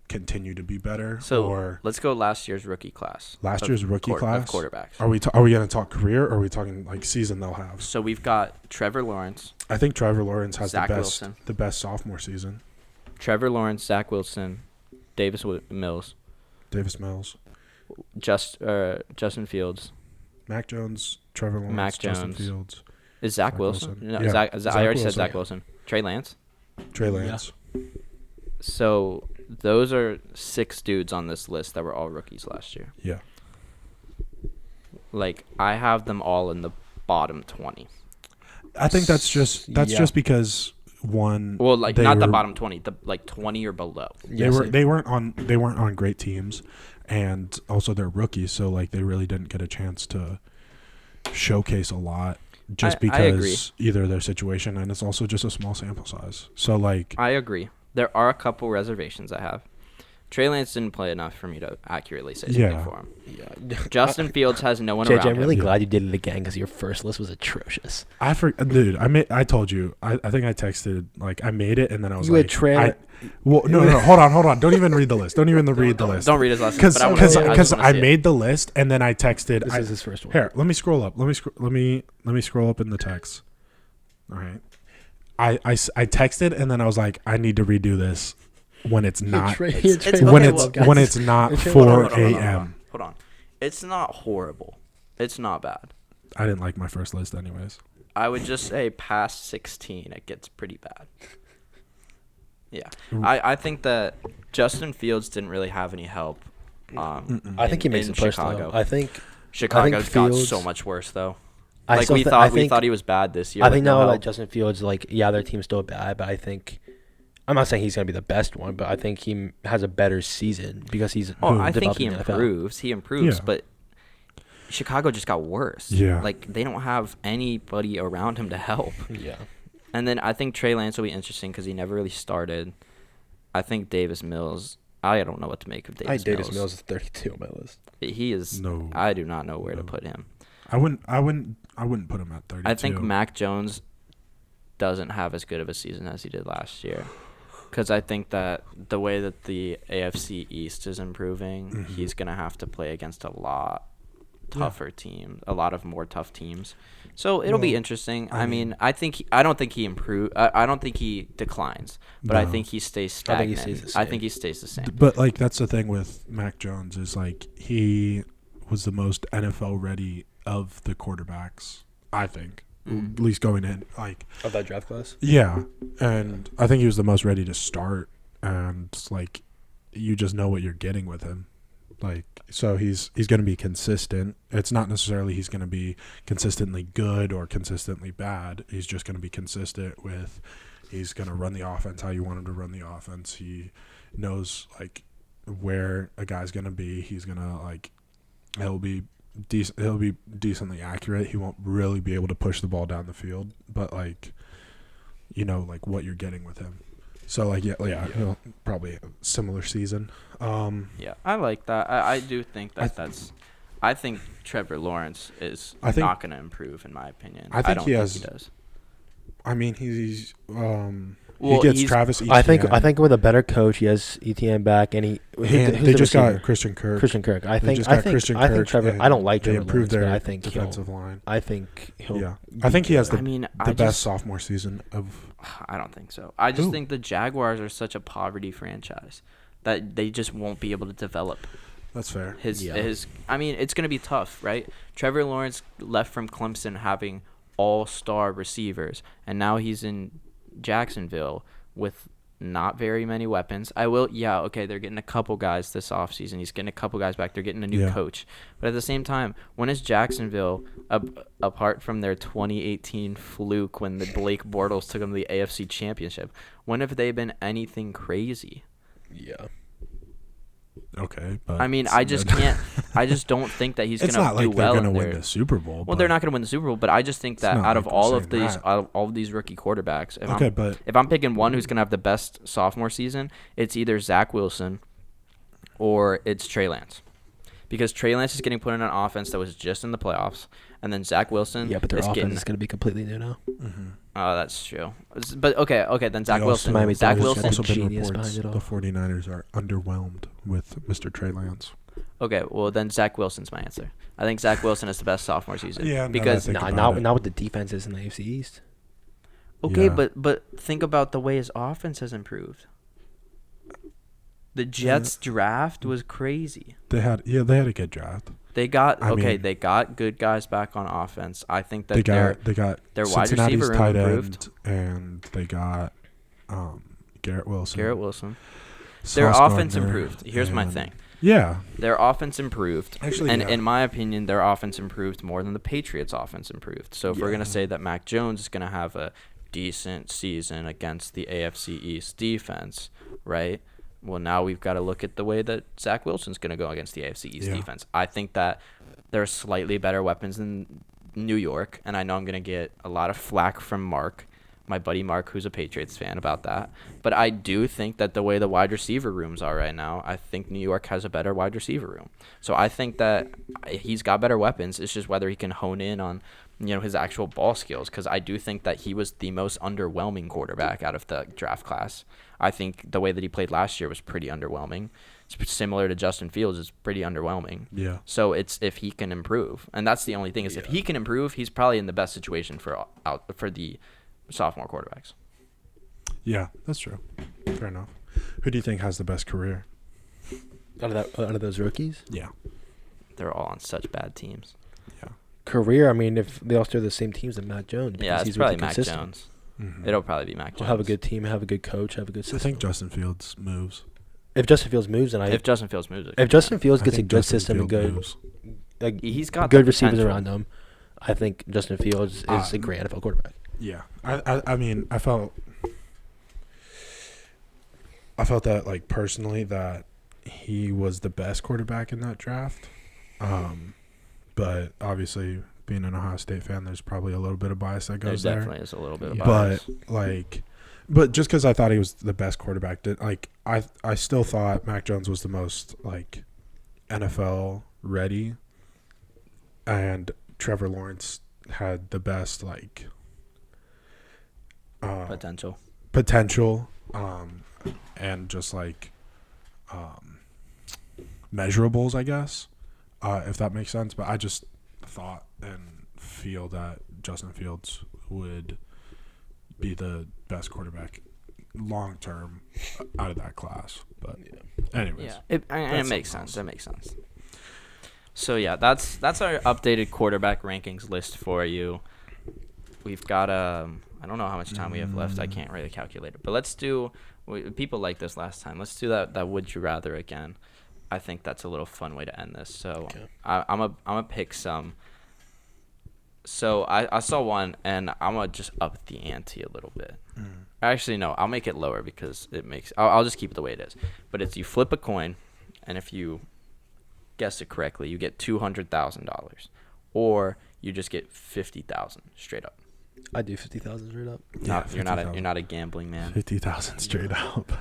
continue to be better. So or let's go last year's rookie class. last of year's rookie of class. quarterbacks. Are we going to talk career or are we talking like season they'll have? So we've got Trevor Lawrence, I think Trevor Lawrence has Zach the best sophomore season. Zach Wilson, Davis Mills, Davis Mills, Justin Fields. Mac Jones, Trevor Lawrence, Mac Justin Jones. Fields, Is Zach Zach Wilson? Wilson. No, Yeah, Zach, Zach I already said Wilson. Zach Wilson. Trey Lance. Trey Yeah. Lance. So those are 6 dudes on this list that were all rookies last year. Yeah. Like I have them all in the bottom 20. I think that's just Yeah. because one. Well, like they not the were- bottom 20, the like 20 or below. They weren't on great teams, and also they're rookies, so like they really didn't get a chance to showcase a lot just I agree. because either their situation and it's also just a small sample size. So like I agree. There are a couple reservations I have. Trey Lance didn't play enough for me to accurately say something Yeah. for him. Yeah. Justin Fields has no one JJ, around I'm really him. glad you did it again because your first list was atrocious. Dude, I told you. I think I texted, like, I made it, and then I was You like, had Trey. no, hold on. Don't even read the list. Don't even read the list. Don't read his last name. Because I made the list, and then I texted. This is his first one. Here, let me scroll up. Let me scroll up in the text. All right. I texted, and then I was like, I need to redo this when it's not Trey- It's Trey okay, when Lance, it's guys. when it's not Trey 4 Lance. a.m. Hold on. It's not horrible. It's not bad. I didn't like my first list, anyways. I would just say past 16, it gets pretty bad. Yeah. Ooh. I think that Justin Fields didn't really have any help. I think he makes in it push, Chicago. though. I think Chicago's got Fields- so much worse, though. I Like, still we thi- thought I we think- thought he was bad this year. I with think no now that help. Justin Fields, like, yeah, their team's still bad, but I think I'm not saying he's gonna be the best one, but I think he has a better season because he's. I think he developing in the NFL. improves. He improves, Yeah. but Chicago just got worse. Yeah. Like, they don't have anybody around him to help. Yeah. And then I think Trey Lance will be interesting because he never really started. I think Davis Mills. I don't know what to make of Davis Mills. Davis Mills is 32 on my list. He is. No. I do not know where to No. put him. I wouldn't put him at 32. I think Mac Jones doesn't have as good of a season as he did last year. Because I think that the way that the AFC East is improving, he's going to have to play against a lot tougher teams, a lot of more tough teams. So it'll be interesting. I mean, I don't think he improve. I don't think he declines, but I No. think he stays I think he stagnant. stays the I same. think he stays the same. But like that's the thing with Mac Jones is like he was the most NFL ready of the quarterbacks, I think. At least going in, like Of that draft class? yeah, and I think he was the most ready to start, and like you just know what you're getting with him, like so he's going to be consistent. It's not necessarily he's going to be consistently good or consistently bad. He's just going to be consistent with. He's going to run the offense how you want him to run the offense. He knows like where a guy's going to be. He's going to like he'll be decently accurate. He won't really be able to push the ball down the field, but like you know like what you're getting with him. So like yeah. He'll probably a similar season. Yeah, I like that. I do think that I think Trevor Lawrence is I think- not going to improve, in my opinion. I think don't he think has- he does. I mean he Well, gets he's- Travis Etienne. I think with a better coach, he has ETN back, and and who's they the just receiver? got Christian Kirk. Christian Kirk. I They think just I got think Christian I think Kirk, Trevor. and I don't like they Trevor improved Lawrence, but their I think defensive he'll. line. I think he'll. Yeah, I think he has I mean, the best sophomore season of. I don't think so. I just Who? think the Jaguars are such a poverty franchise that they just won't be able to develop That's fair. his. I mean, it's going to be tough, right? Trevor Lawrence left from Clemson having all-star receivers, and now he's in Jacksonville with not very many weapons. Okay, they're getting a couple guys this offseason. He's getting a couple guys back. They're getting a new coach. But at the same time, when is Jacksonville, apart from their 2018 fluke when the Blake Bortles took them to the AFC Championship, when have they been anything crazy? Yeah. Okay, but I mean, I just can't. I just don't think that he's going It's to not do like well. they're going to in win their- the Super Bowl. Well, but- they're not going to win the Super Bowl, but I just think that not out like of I'm all of saying these, that. out of all of these rookie quarterbacks, but if I'm picking one who's going to have the best sophomore season, it's either Zach Wilson or it's Trey Lance. Because Trey Lance is getting put in an offense that was just in the playoffs, and then Zach Wilson Yeah, but their is offense getting. is going to be completely new now. Oh, that's true. But okay, then Zach They Wilson. also- Miami Zach Dolphins Wilson. got also been genius reports behind it all. the 49ers are underwhelmed with Mr. Trey Lance. Okay, well then Zach Wilson's my answer. I think Zach Wilson is the best sophomore season. Yeah, now that I because think about Not it. with the defenses in the AFC East. okay, Yeah. but think about the way his offense has improved. The Jets draft was crazy. They had a good draft. They got I mean- they got good guys back on offense. I think that They got their wide Cincinnati's receiver tight improved. end, and they got Garrett Wilson. Their Sauce offense Gardner, improved. Here's my and- thing. Yeah, Their offense improved. Actually, and yeah. in my opinion, their offense improved more than the Patriots' offense improved. So if we're going to Yeah. say that Mac Jones is going to have a decent season against the AFC East defense, right? Well, now we've got to look at the way that Zach Wilson's going to go against the AFC East Yeah. defense. I think that there are slightly better weapons than New York, and I know I'm going to get a lot of flack from Mark, my buddy Mark, who's a Patriots fan, about that. But I do think that the way the wide receiver rooms are right now, I think New York has a better wide receiver room. So I think that he's got better weapons. It's just whether he can hone in on, his actual ball skills, because I do think that he was the most underwhelming quarterback out of the draft class. I think the way that he played last year was pretty underwhelming. It's similar to Justin Fields. Is pretty underwhelming. Yeah. So it's if he can improve, and that's the only thing is if he can improve, he's probably in the best situation for the sophomore quarterbacks. Yeah, that's true. Fair enough. Who do you think has the best career? Out of those rookies? Yeah. They're all on such bad teams. Yeah. Career, I mean, if they all start the same teams, then Mac Jones. Yeah, it's probably Mac Jones. Mm-hmm. It'll probably be Mac Jones. We'll have a good team, have a good coach, have a good system. I think Justin Fields moves. If Justin Fields moves, then if Justin Fields moves, if Justin Fields gets a good Justin system and Fields good, moves. like he's got good the receivers potential around him, I think Justin Fields is a great NFL quarterback. Yeah. I mean, I felt that, like, personally, that he was the best quarterback in that draft. But obviously, being an Ohio State fan, there's probably a little bit of bias that goes there. There definitely is a little bit of bias. But just because I thought he was the best quarterback, I still thought Mac Jones was the most, like, NFL ready, and Trevor Lawrence had the best, like, potential, and just, like, measurables, I guess, if that makes sense. But I just thought and feel that Justin Fields would be the best quarterback long term out of that class. But anyways, it makes sense. That makes sense. So yeah, that's our updated quarterback rankings list for you. We've got I don't know how much time we have left. I can't really calculate it. But let's do. People like this last time. Let's do that would you rather again. I think that's a little fun way to end this. So okay. I'm a pick some. So I saw one, and I'm going to just up the ante a little bit. Actually, no, I'll make it lower because it makes – I'll just keep it the way it is. But it's you flip a coin, and if you guess it correctly, you get $200,000. Or you just get $50,000 straight up. I do 50,000 straight up. Yeah, you're not a gambling man. 50,000 straight up.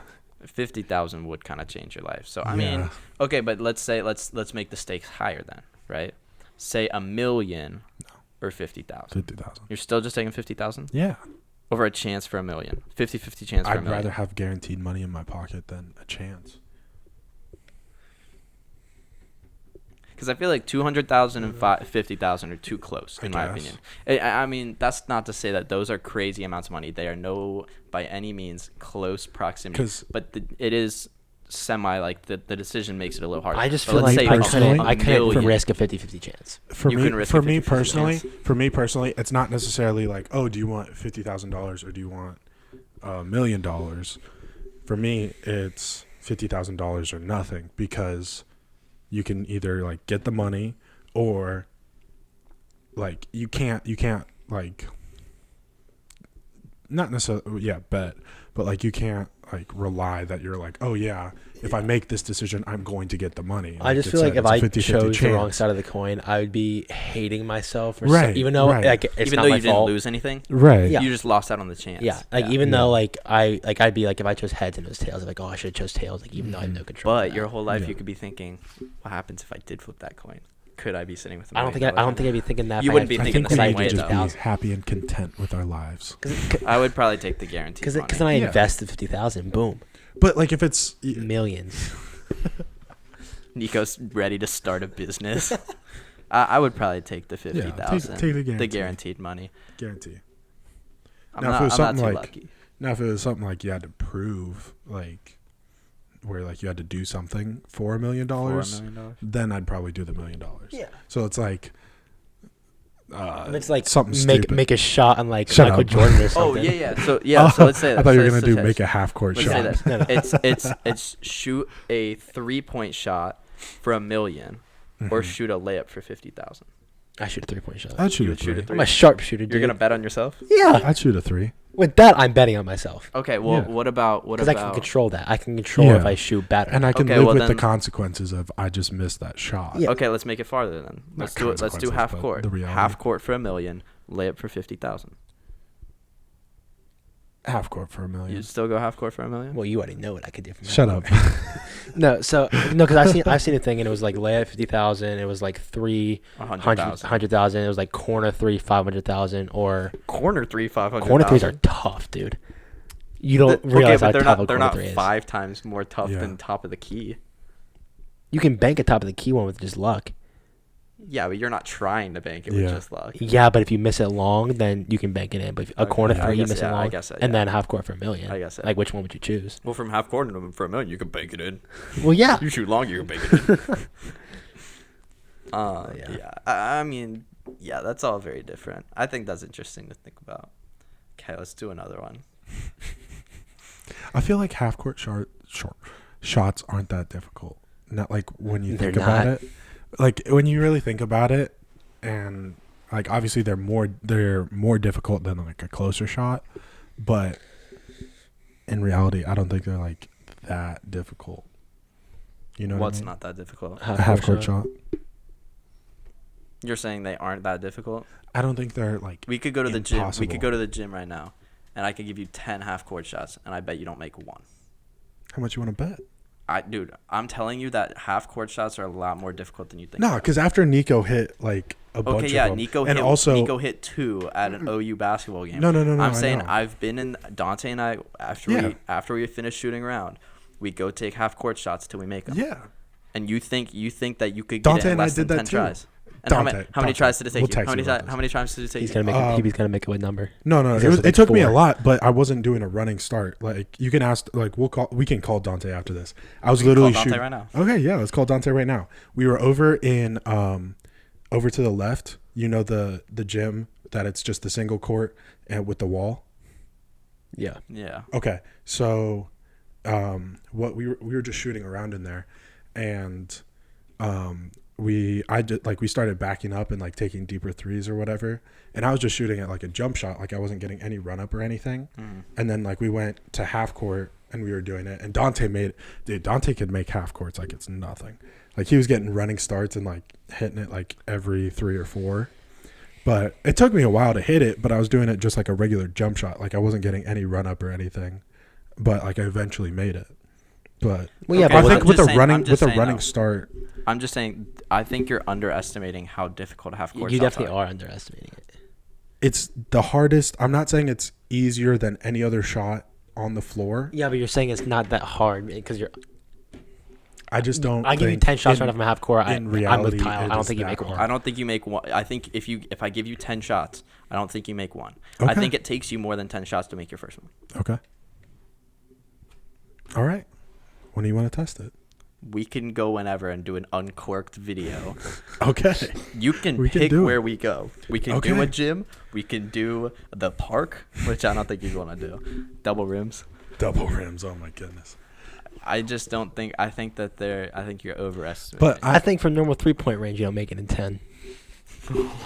50,000 would kind of change your life. So I mean, okay, but let's make the stakes higher then, right? Say $1 million or 50,000. 50,000. You're still just taking 50,000? Yeah. Over a chance for $1 million. 50-50 chance for $1 million. I'd rather have guaranteed money in my pocket than a chance. Because I feel like 200,000 and 50,000 are too close, in my opinion. I mean, that's not to say that those are crazy amounts of money. They are by any means, close proximity. But it is semi, like, the decision makes it a little hard. I just feel like I couldn't risk a 50-50 chance. For me personally, it's not necessarily like, oh, do you want $50,000 or do you want $1 million? For me, it's $50,000 or nothing, because you can either, like, get the money, or, like, you can't like, not necessarily bet, but, like, you can't, like, rely that you're like, oh yeah, if I make this decision, I'm going to get the money. I just feel like if I chose the wrong side of the coin, I would be hating myself, even though like it's not my fault. You didn't lose anything, right? Yeah. You just lost out on the chance. Yeah, like even though I'd be like, if I chose heads and it was tails, I'd be like, oh, I should have chose tails, like even though I have no control. But your whole life you could be thinking, what happens if I did flip that coin? Could I be sitting with? I don't think I'd be thinking that. You wouldn't be thinking the same way. Just be happy and content with our lives. I would probably take the guarantee. Because then I invested 50,000. Boom. But like if it's millions. Nico's ready to start a business. I would probably take the 50,000. Take the guaranteed money. Guarantee. I'm not too lucky. Now, if it was something like you had to prove, like, where like you had to do something for $1 million, then I'd probably do the $1 million. Yeah. So it's like, it's like something make a shot on like Michael Jordan or something. Oh yeah. So so let's say that. I thought you were gonna make a half court shot. Let's say that. It's shoot a 3-point shot for $1 million, or shoot a layup for 50,000. I shoot a 3-point shot. I'd shoot a 3. I'm a sharpshooter. Dude. You're gonna bet on yourself? Yeah. I'd shoot a 3. With that, I'm betting on myself. Okay, well, what about... Because I can control that. I can control if I shoot better. And I can live with the consequences of I just missed that shot. Yeah. Okay, let's make it farther then. Let's do half court. Half court for $1 million, layup for 50,000. Half court for $1 million. You'd still go half court for $1 million? Well, you already know what I could do from Shut up. No, because I've seen a thing and it was like layup 50,000. It was like 100,000. It was like corner 3 500,000 or Corner 3 500,000. corner threes are tough, dude. You don't realize how tough a they're corner not 3 is. 5 times more tough Yeah. than top of the key. You can bank a top of the key one with just luck. Yeah, but you're not trying to bank it with Yeah. just luck. Yeah, but if you miss it long, then you can bank it in. But if a Okay, corner yeah, I 3, you guess, miss yeah, it I long, guess, and yeah. then half court for $1 million. I guess, yeah. Like, which one would you choose? Well, from half court for $1 million, you can bank it in. Well, yeah. You shoot long, you can bank it in. Yeah. Yeah. I mean, yeah, that's all very different. I think that's interesting to think about. Okay, let's do another one. I feel like half court shots aren't that difficult. Not like when you They're think about not. it. Like when you really think about it, and like obviously they're more difficult than like a closer shot, but in reality, I don't think they're like that difficult. You know What's what I mean? not that difficult? A half court shot. You're saying they aren't that difficult? I don't think they're like. We could go to the gym. We Impossible. could go to the gym right now, and I could give you 10 half court shots, and I bet you don't make one. How much you want to bet? Dude, I'm telling you that half court shots are a lot more difficult than you think. No, because after Nico hit like a bunch Okay, yeah, of them, Nico and hit. also Nico hit 2 at an OU basketball game. No, I'm I saying know. I've been in Dante and I after we finish shooting around, we go take half court shots till we make them. Yeah. And you think that you could get Dante it in and I less did than that 10 too. tries? And how many Dante, tries did it take we'll you? text How many you about this. how many tries did it take He's you? gonna make he's gonna make a number. No, He says it like took me a 4. lot, but I wasn't doing a running start. Like you can ask, like we can call Dante after this. I was We can literally call Dante shooting right now. Okay, yeah, let's call Dante right now. We were over in over to the left. You know the gym that it's just the single court and with the wall. Yeah. Yeah. Okay, so what we were just shooting around in there, and we started backing up and like taking deeper threes or whatever, and I was just shooting at like a jump shot, like I wasn't getting any run up or anything. And then like we went to half court and we were doing it, and Dante could make half courts like it's nothing. Like he was getting running starts and like hitting it like every 3 or 4. But it took me a while to hit it, but I was doing it just like a regular jump shot. Like I wasn't getting any run up or anything. But like I eventually made it. But Well, yeah, Okay, I but think I'm with just a saying- running though. start, I'm just saying, I think you're underestimating how difficult half court you shots definitely are. are underestimating it. it's the hardest. I'm not saying it's easier than any other shot on the floor. Yeah, but you're saying it's not that hard because you're. I just don't. I give you think 10 shots in- right off from half court. in I'm reality, with Kyle. it I don't is think you that make hard. one. I don't think you make one. I think if I give you 10 shots, I don't think you make one. I Okay. think it takes you more than 10 shots to make your first one. Okay. All right. When do you want to test it? We can go whenever and do an uncorked video. Okay. You can We can pick do it. where we go. We can do Okay. a gym. We can do the park, which I don't think you'd want to do. Double rims. Double rims. Oh my goodness. I just don't think. I think you're overestimating. But I think from normal 3-point range, you don't make it in 10.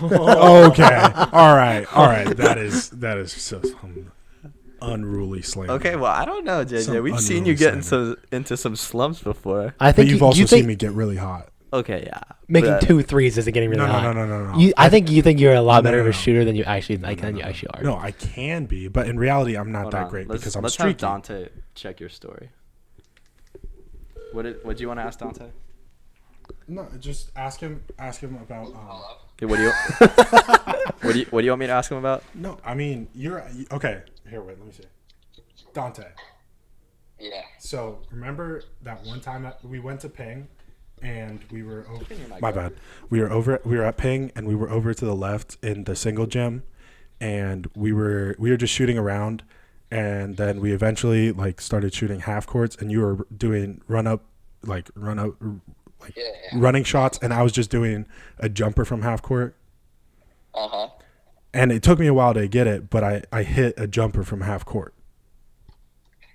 okay. All right. That is so unruly slander. Okay, well, I don't know, JJ. Some We've seen you unruly get into some slumps before. I But think you've also you seen think me get really hot. Okay, yeah. making But- 2 threes isn't getting really hot. No. I think you think you're a lot better of No. a shooter than you actually than you actually are. No, I can be, but in reality, I'm not Hold that on. great Let's- because I'm let's streaky. have Dante check your story. What do you want to ask Dante? No, just ask him about. Okay, what do you what do you want me to ask him about? No, I mean you're okay. Here, wait, let me see. Dante. Yeah. So remember that one time that we went to Ping, and we were over. Turn your mic My up. bad. We were at Ping, and we were over to the left in the single gym, and we were just shooting around, and then we eventually like started shooting half courts, and you were doing run up, Yeah. running shots, and I was just doing a jumper from half court. Uh-huh. And it took me a while to get it, but I hit a jumper from half court.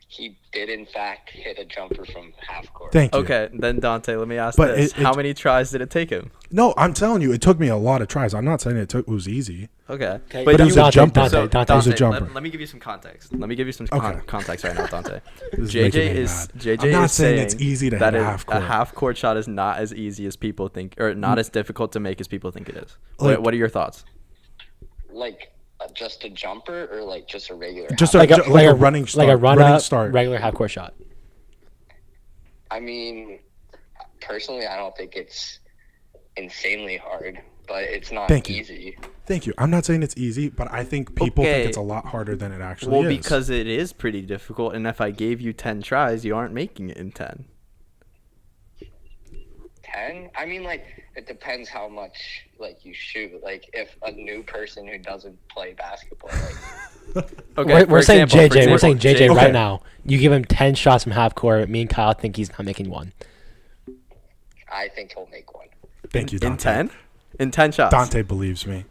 He did, in fact, hit a jumper from half court. Thank you. Okay, then Dante, let me ask But this: it- how many tries did it take him? No, I'm telling you, it took me a lot of tries. I'm not saying it was easy. Okay, But it was a jumper. So, It was a jumper. Let me give you some context. Let me give you some Okay. context right now, Dante. This is JJ making me is mad. JJ I'm not is saying it's easy to that hit a is- half court. A half court shot is not as easy as people think, or not as difficult to make as people think it is. Like- What are your thoughts? Like, just a jumper or like just a regular? Just half- like a running start. like a run running up, start. regular half court shot. I mean, personally, I don't think it's insanely hard, but it's not Thank you. easy. Thank you. I'm not saying it's easy, but I think people think it's a lot harder than it actually Well, is. because it is pretty difficult, and if I gave you 10 tries, you aren't making it in 10. 10? I mean, like, it depends how much, like, you shoot. Like, if a new person who doesn't play basketball, like, Okay, We're saying JJ. We're saying JJ Okay. right now. You give him 10 shots from half court. Me and Kyle think he's not making one. I think he'll make one. Thank you, Dante. In 10? In 10 shots. Dante believes me.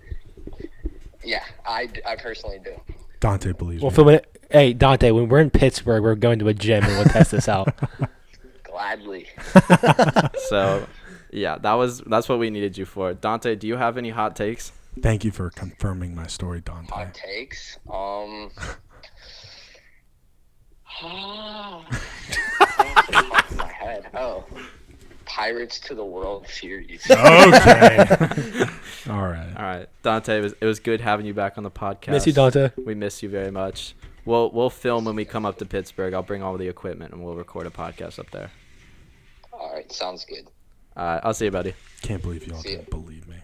Yeah, I personally do. Dante believes Well, me. Phil, hey Dante, when we're in Pittsburgh, we're going to a gym and we'll test this out. Gladly. So, yeah, that's what we needed you for. Dante, do you have any hot takes? Thank you for confirming my story, Dante. Hot takes. Off of my head. Oh, Pirates to the World Series. Okay. All right. All right, Dante, it was good having you back on the podcast. Miss you, Dante. We miss you very much. We'll film when we come up to Pittsburgh. I'll bring all the equipment and we'll record a podcast up there. All right, sounds good. I'll see you, buddy. Can't believe y'all See ya. didn't believe me.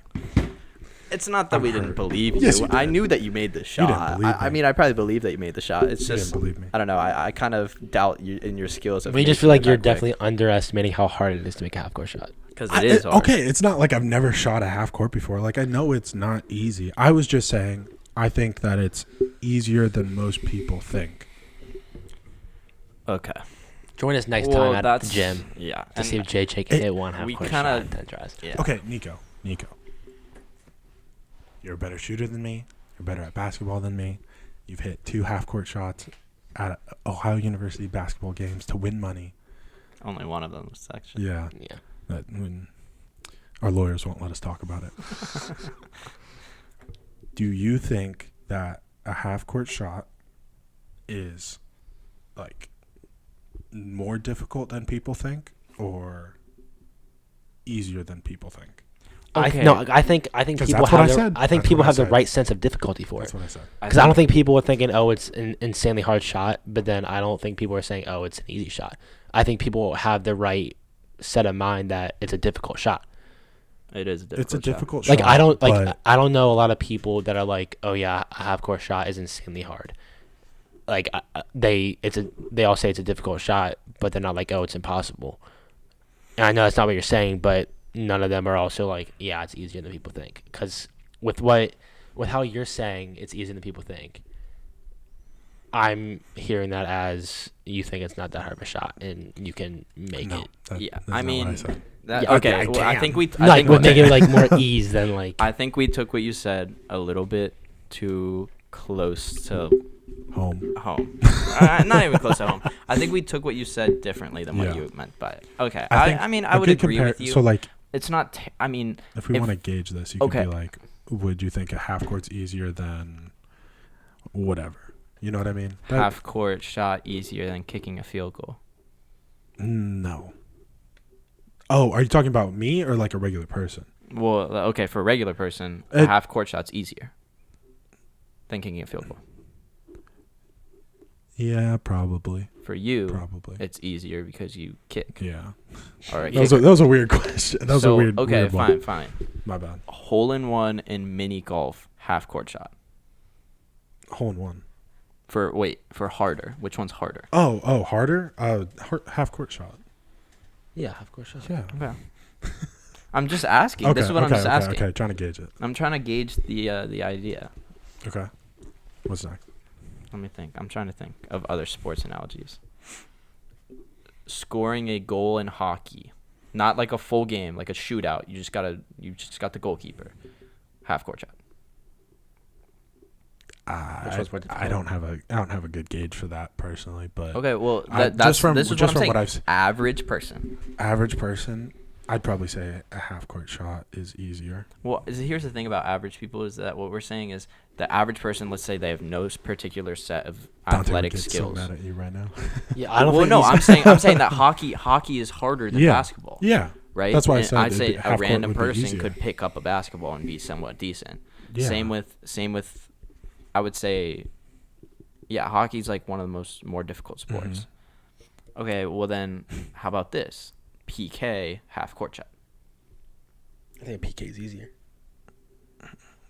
It's not that I'm we hurt. didn't believe you. Yes, you I did. knew that you made the You shot. didn't believe I me. mean, I probably believe that you made the shot. It's You just didn't believe me. I don't know. I kind of doubt you in your skills. We just feel like you're definitely underestimating how hard it is to make a half court shot. because it is hard. Okay, it's not like I've never shot a half court before. Like, I know it's not easy. I was just saying, I think that it's easier than most people think. Okay. Join us next Well, time at the that's- gym Yeah. to see if JJ can hit one half we court kinda- shot in 10 tries. Yeah. Okay, Nico. You're a better shooter than me. You're better at basketball than me. You've hit 2 half court shots at Ohio University basketball games to win money. Only one of them was actually. Yeah. Yeah. That when our lawyers won't let us talk about it. Do you think that a half court shot is like more difficult than people think or easier than people think? Okay. I think 'Cause people that's what have I the, said. I think That's people what I have the said. right sense of difficulty for That's it. what I said. Because I don't think people are thinking, oh, it's an insanely hard shot, but then I don't think people are saying, oh, it's an easy shot. I think people have the right set of mind that it's a difficult shot. It is a difficult It's a shot. difficult Like shot. I don't know a lot of people that are like, oh yeah, a half court shot is insanely hard. Like they all say it's a difficult shot, but they're not like, oh, it's impossible. And I know that's not what you're saying, but none of them are also like, yeah, it's easier than people think. Because with how you're saying it's easier than people think, I'm hearing that as you think it's not that hard of a shot and you can make No, it. Yeah, that's I not mean, what I said. that, Yeah, okay. I Well, I can. think we. I Like think would make we- it like more ease than like. I think we took what you said a little bit too close to Home. home. Not even close to home. I think we took what you said differently than what Yeah. you meant by it. Okay. think I mean, a I would good agree with you. So, like, It's not. I mean, if we if- want to gauge this, you okay. could be like, would you think a half court's easier than whatever? You know what I mean? half court shot easier than kicking a field goal. No. Oh, are you talking about me or like a regular person? Well, okay, for a regular person, a half court shot's easier than kicking a field goal. Yeah, probably. For you, Probably. it's easier because you kick. Yeah. Or a That was kicker. that was a weird question. That was So, a weird. Okay, weird fine, one. fine. My bad. Hole in one in mini golf, half court shot. Hole in one. For harder. Which one's harder? Oh, harder? Half court shot. Yeah, half court shot. Yeah. Okay. I'm just asking. Okay, This is what I'm just asking. Okay, trying to gauge it. I'm trying to gauge the idea. Okay. What's next? Let me think. I'm trying to think of other sports analogies. Scoring a goal in hockey, not like a full game, like a shootout. You just got the goalkeeper. Half court shot. Which one's more I don't have a good gauge for that personally, but Okay, well just that's from- this is just what I'm from what saying. I've Average person. average person, I'd probably say a half court shot is easier. Well, here's the thing about average people is that what we're saying is the average person. Let's say they have no particular set of Dante would athletic get skills. so mad at you right now. Yeah, I don't Well, think no, he's- I'm saying that hockey is harder than Yeah. basketball. Yeah. Right? That's why I And said I'd it'd say be- half a court random would be person easier. could pick up a basketball and be somewhat decent. Yeah. Same with I would say, yeah, hockey's like one of the more difficult sports. Okay, well then, how about this? PK half court shot. I think PK is easier.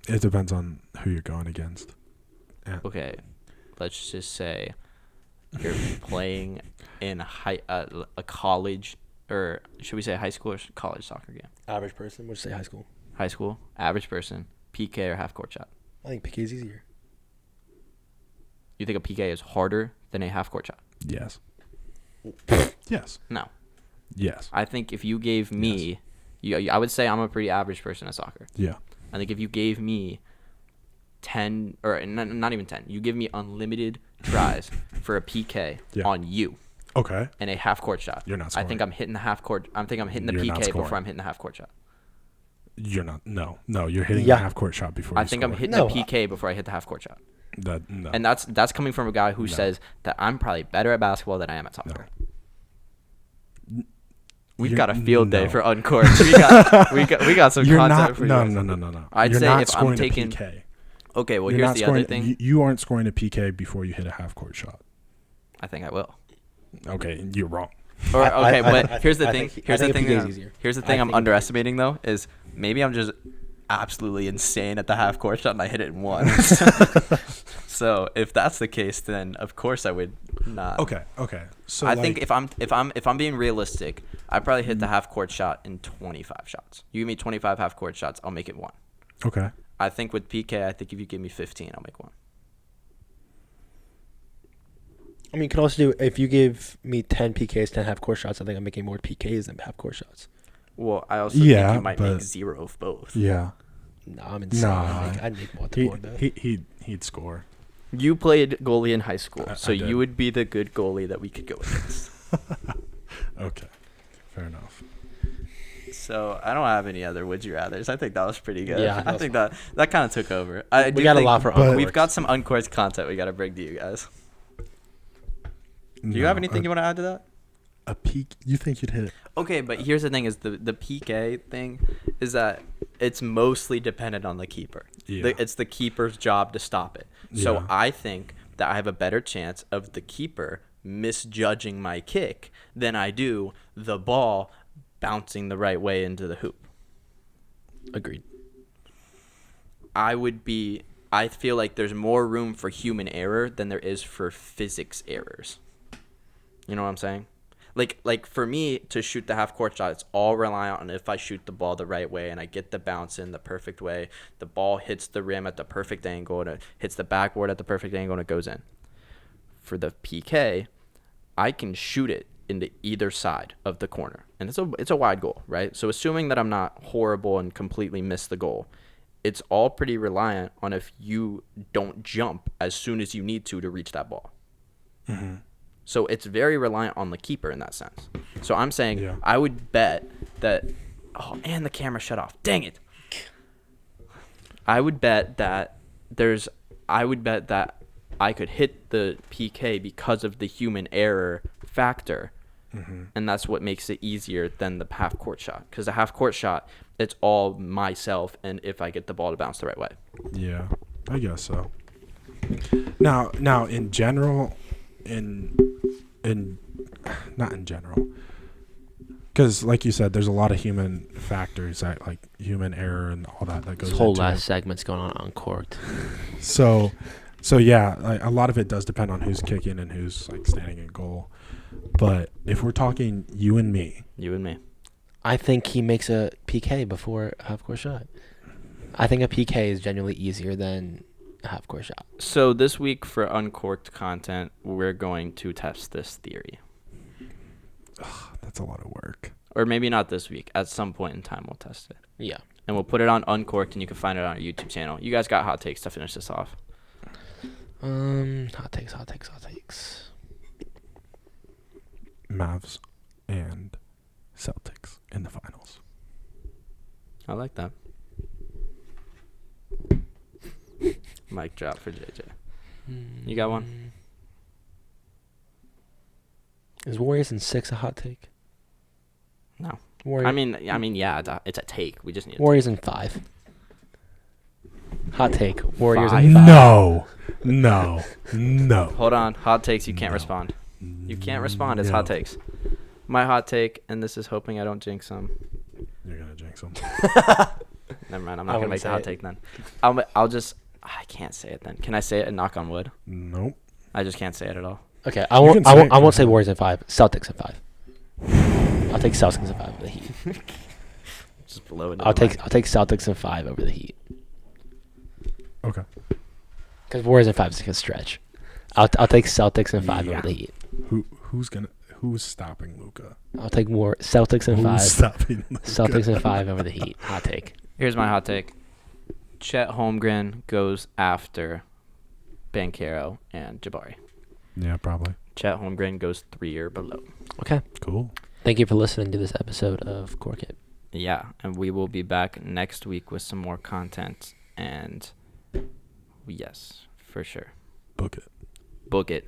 It depends on who you're going against. Yeah. Okay, let's just say you're playing in a college, or should we say high school or college soccer game? Average person would say high school. High school, average person, PK or half court shot. I think PK is easier. You think a PK is harder than a half court shot? Yes. Yes. No. Yes. I think if you gave me, I would say I'm a pretty average person at soccer. Yeah. I think if you gave me 10, or not even 10, you give me unlimited tries for a PK on you. Okay. And a half court shot. You're not I scoring. think I'm hitting the half court. I think I'm hitting the You're not PK scoring. before I'm hitting the half court shot. You're not. No. You're hitting the half court shot before. I think I'm hitting the PK before I hit the half court shot. No. And that's coming from a guy who says that I'm probably better at basketball than I am at soccer. We've got a field day for uncorked. we got some You're content not. for you. No. I'd You're say not if I'm scoring taking. a PK. Okay, well You're here's not the scoring, other thing. You aren't scoring a PK before you hit a half court shot. I think I will. Okay, you're wrong. Or okay, but here's the I thing. think- Here's I the think thing. PK is easier. Here's the I thing I'm think underestimating though is maybe I'm just absolutely insane at the half court shot and I hit it in one. So if that's the case, then of course I would not. Okay. So I think if I'm being realistic, I probably hit the half court shot in 25 shots. You give me 25 half court shots, I'll make it one. Okay. I think with PK, I think if you give me 15, I'll make one. I mean, you could also do, if you give me 10 PKs, 10 half court shots, I think I'm making more PKs than half court shots. Well, I also think you might but- make 0 of both. Yeah. No, I'm insane. I'd make more than board, though. He'd score. You played goalie in high school, I so did. you would be the good goalie that we could go against. Okay. Fair enough. So I don't have any other would you rathers. I think that was pretty good. Yeah, I think that kind of took over. We got a lot for uncorked. We've got some uncorked content we got to bring to you guys. Do you have anything you want to add to that? A peak? You think you'd hit it? Okay, but here's the thing: is the PK thing is that it's mostly dependent on the keeper. Yeah. It's the keeper's job to stop it. So Yeah. I think that I have a better chance of the keeper misjudging my kick than I do the ball bouncing the right way into the hoop. Agreed. I feel like there's more room for human error than there is for physics errors. You know what I'm saying? Like for me to shoot the half court shot, it's all reliant on if I shoot the ball the right way and I get the bounce in the perfect way, the ball hits the rim at the perfect angle and it hits the backboard at the perfect angle and it goes in. For the PK, I can shoot it into either side of the corner. And it's a wide goal, right? So assuming that I'm not horrible and completely miss the goal, it's all pretty reliant on if you don't jump as soon as you need to reach that ball. Mm-hmm. So it's very reliant on the keeper in that sense. So I'm saying Yeah. I would bet that – oh, and the camera shut off. Dang it. I would bet that I could hit the PK because of the human error factor. Mm-hmm. And that's what makes it easier than the half court shot. Because the half court shot, it's all myself and if I get the ball to bounce the right way. Yeah, I guess so. Now, in general, not in general, because like you said, there's a lot of human factors that like human error and all that goes. This whole into last it. segment's going on uncorked. So yeah, like, a lot of it does depend on who's kicking and who's like standing in goal. But if we're talking you and me, I think he makes a PK before a half court shot. I think a PK is genuinely easier than a half court shot. So this week for Uncorked content, we're going to test this theory. that's a lot of work. Or maybe not this week. At some point in time, we'll test it. Yeah. And we'll put it on Uncorked, and you can find it on our YouTube channel. You guys got hot takes to finish this off. Hot takes. Mavs and Celtics in the finals. I like that. Mic drop for JJ. You got one? Is Warriors in 6 a hot take? No. Warriors. I mean, yeah, it's a take. We just need. Warriors in 5. Hot take. Warriors Five. in 5. No. Hold on. Hot takes. You can't respond. You can't respond. It's hot No. takes. My hot take, and this is hoping I don't jinx them. You're gonna jinx them. Never mind. I'm I not gonna wouldn't make the say hot it. take then. I can't say it then. Can I say it and knock on wood? Nope. I just can't say it at all. Okay, can say it, I won't say go Warriors in 5. Celtics in 5. I'll take Celtics in 5 over the Heat. Just blow it. I'll take Celtics in 5 over the Heat. Okay. Because Warriors in 5 is like a stretch. I'll take Celtics in 5 Yeah. over the Heat. Who's stopping Luka? I'll take Celtics in 5. Who's stopping Luka? Celtics in 5 over the Heat. Hot take. Here's my hot take. Chet Holmgren goes after Banchero and Jabari. Yeah, probably. Chet Holmgren goes 3 or below. Okay. Cool. Thank you for listening to this episode of Cork It. Yeah, and we will be back next week with some more content. And yes, for sure. Book it. Book it.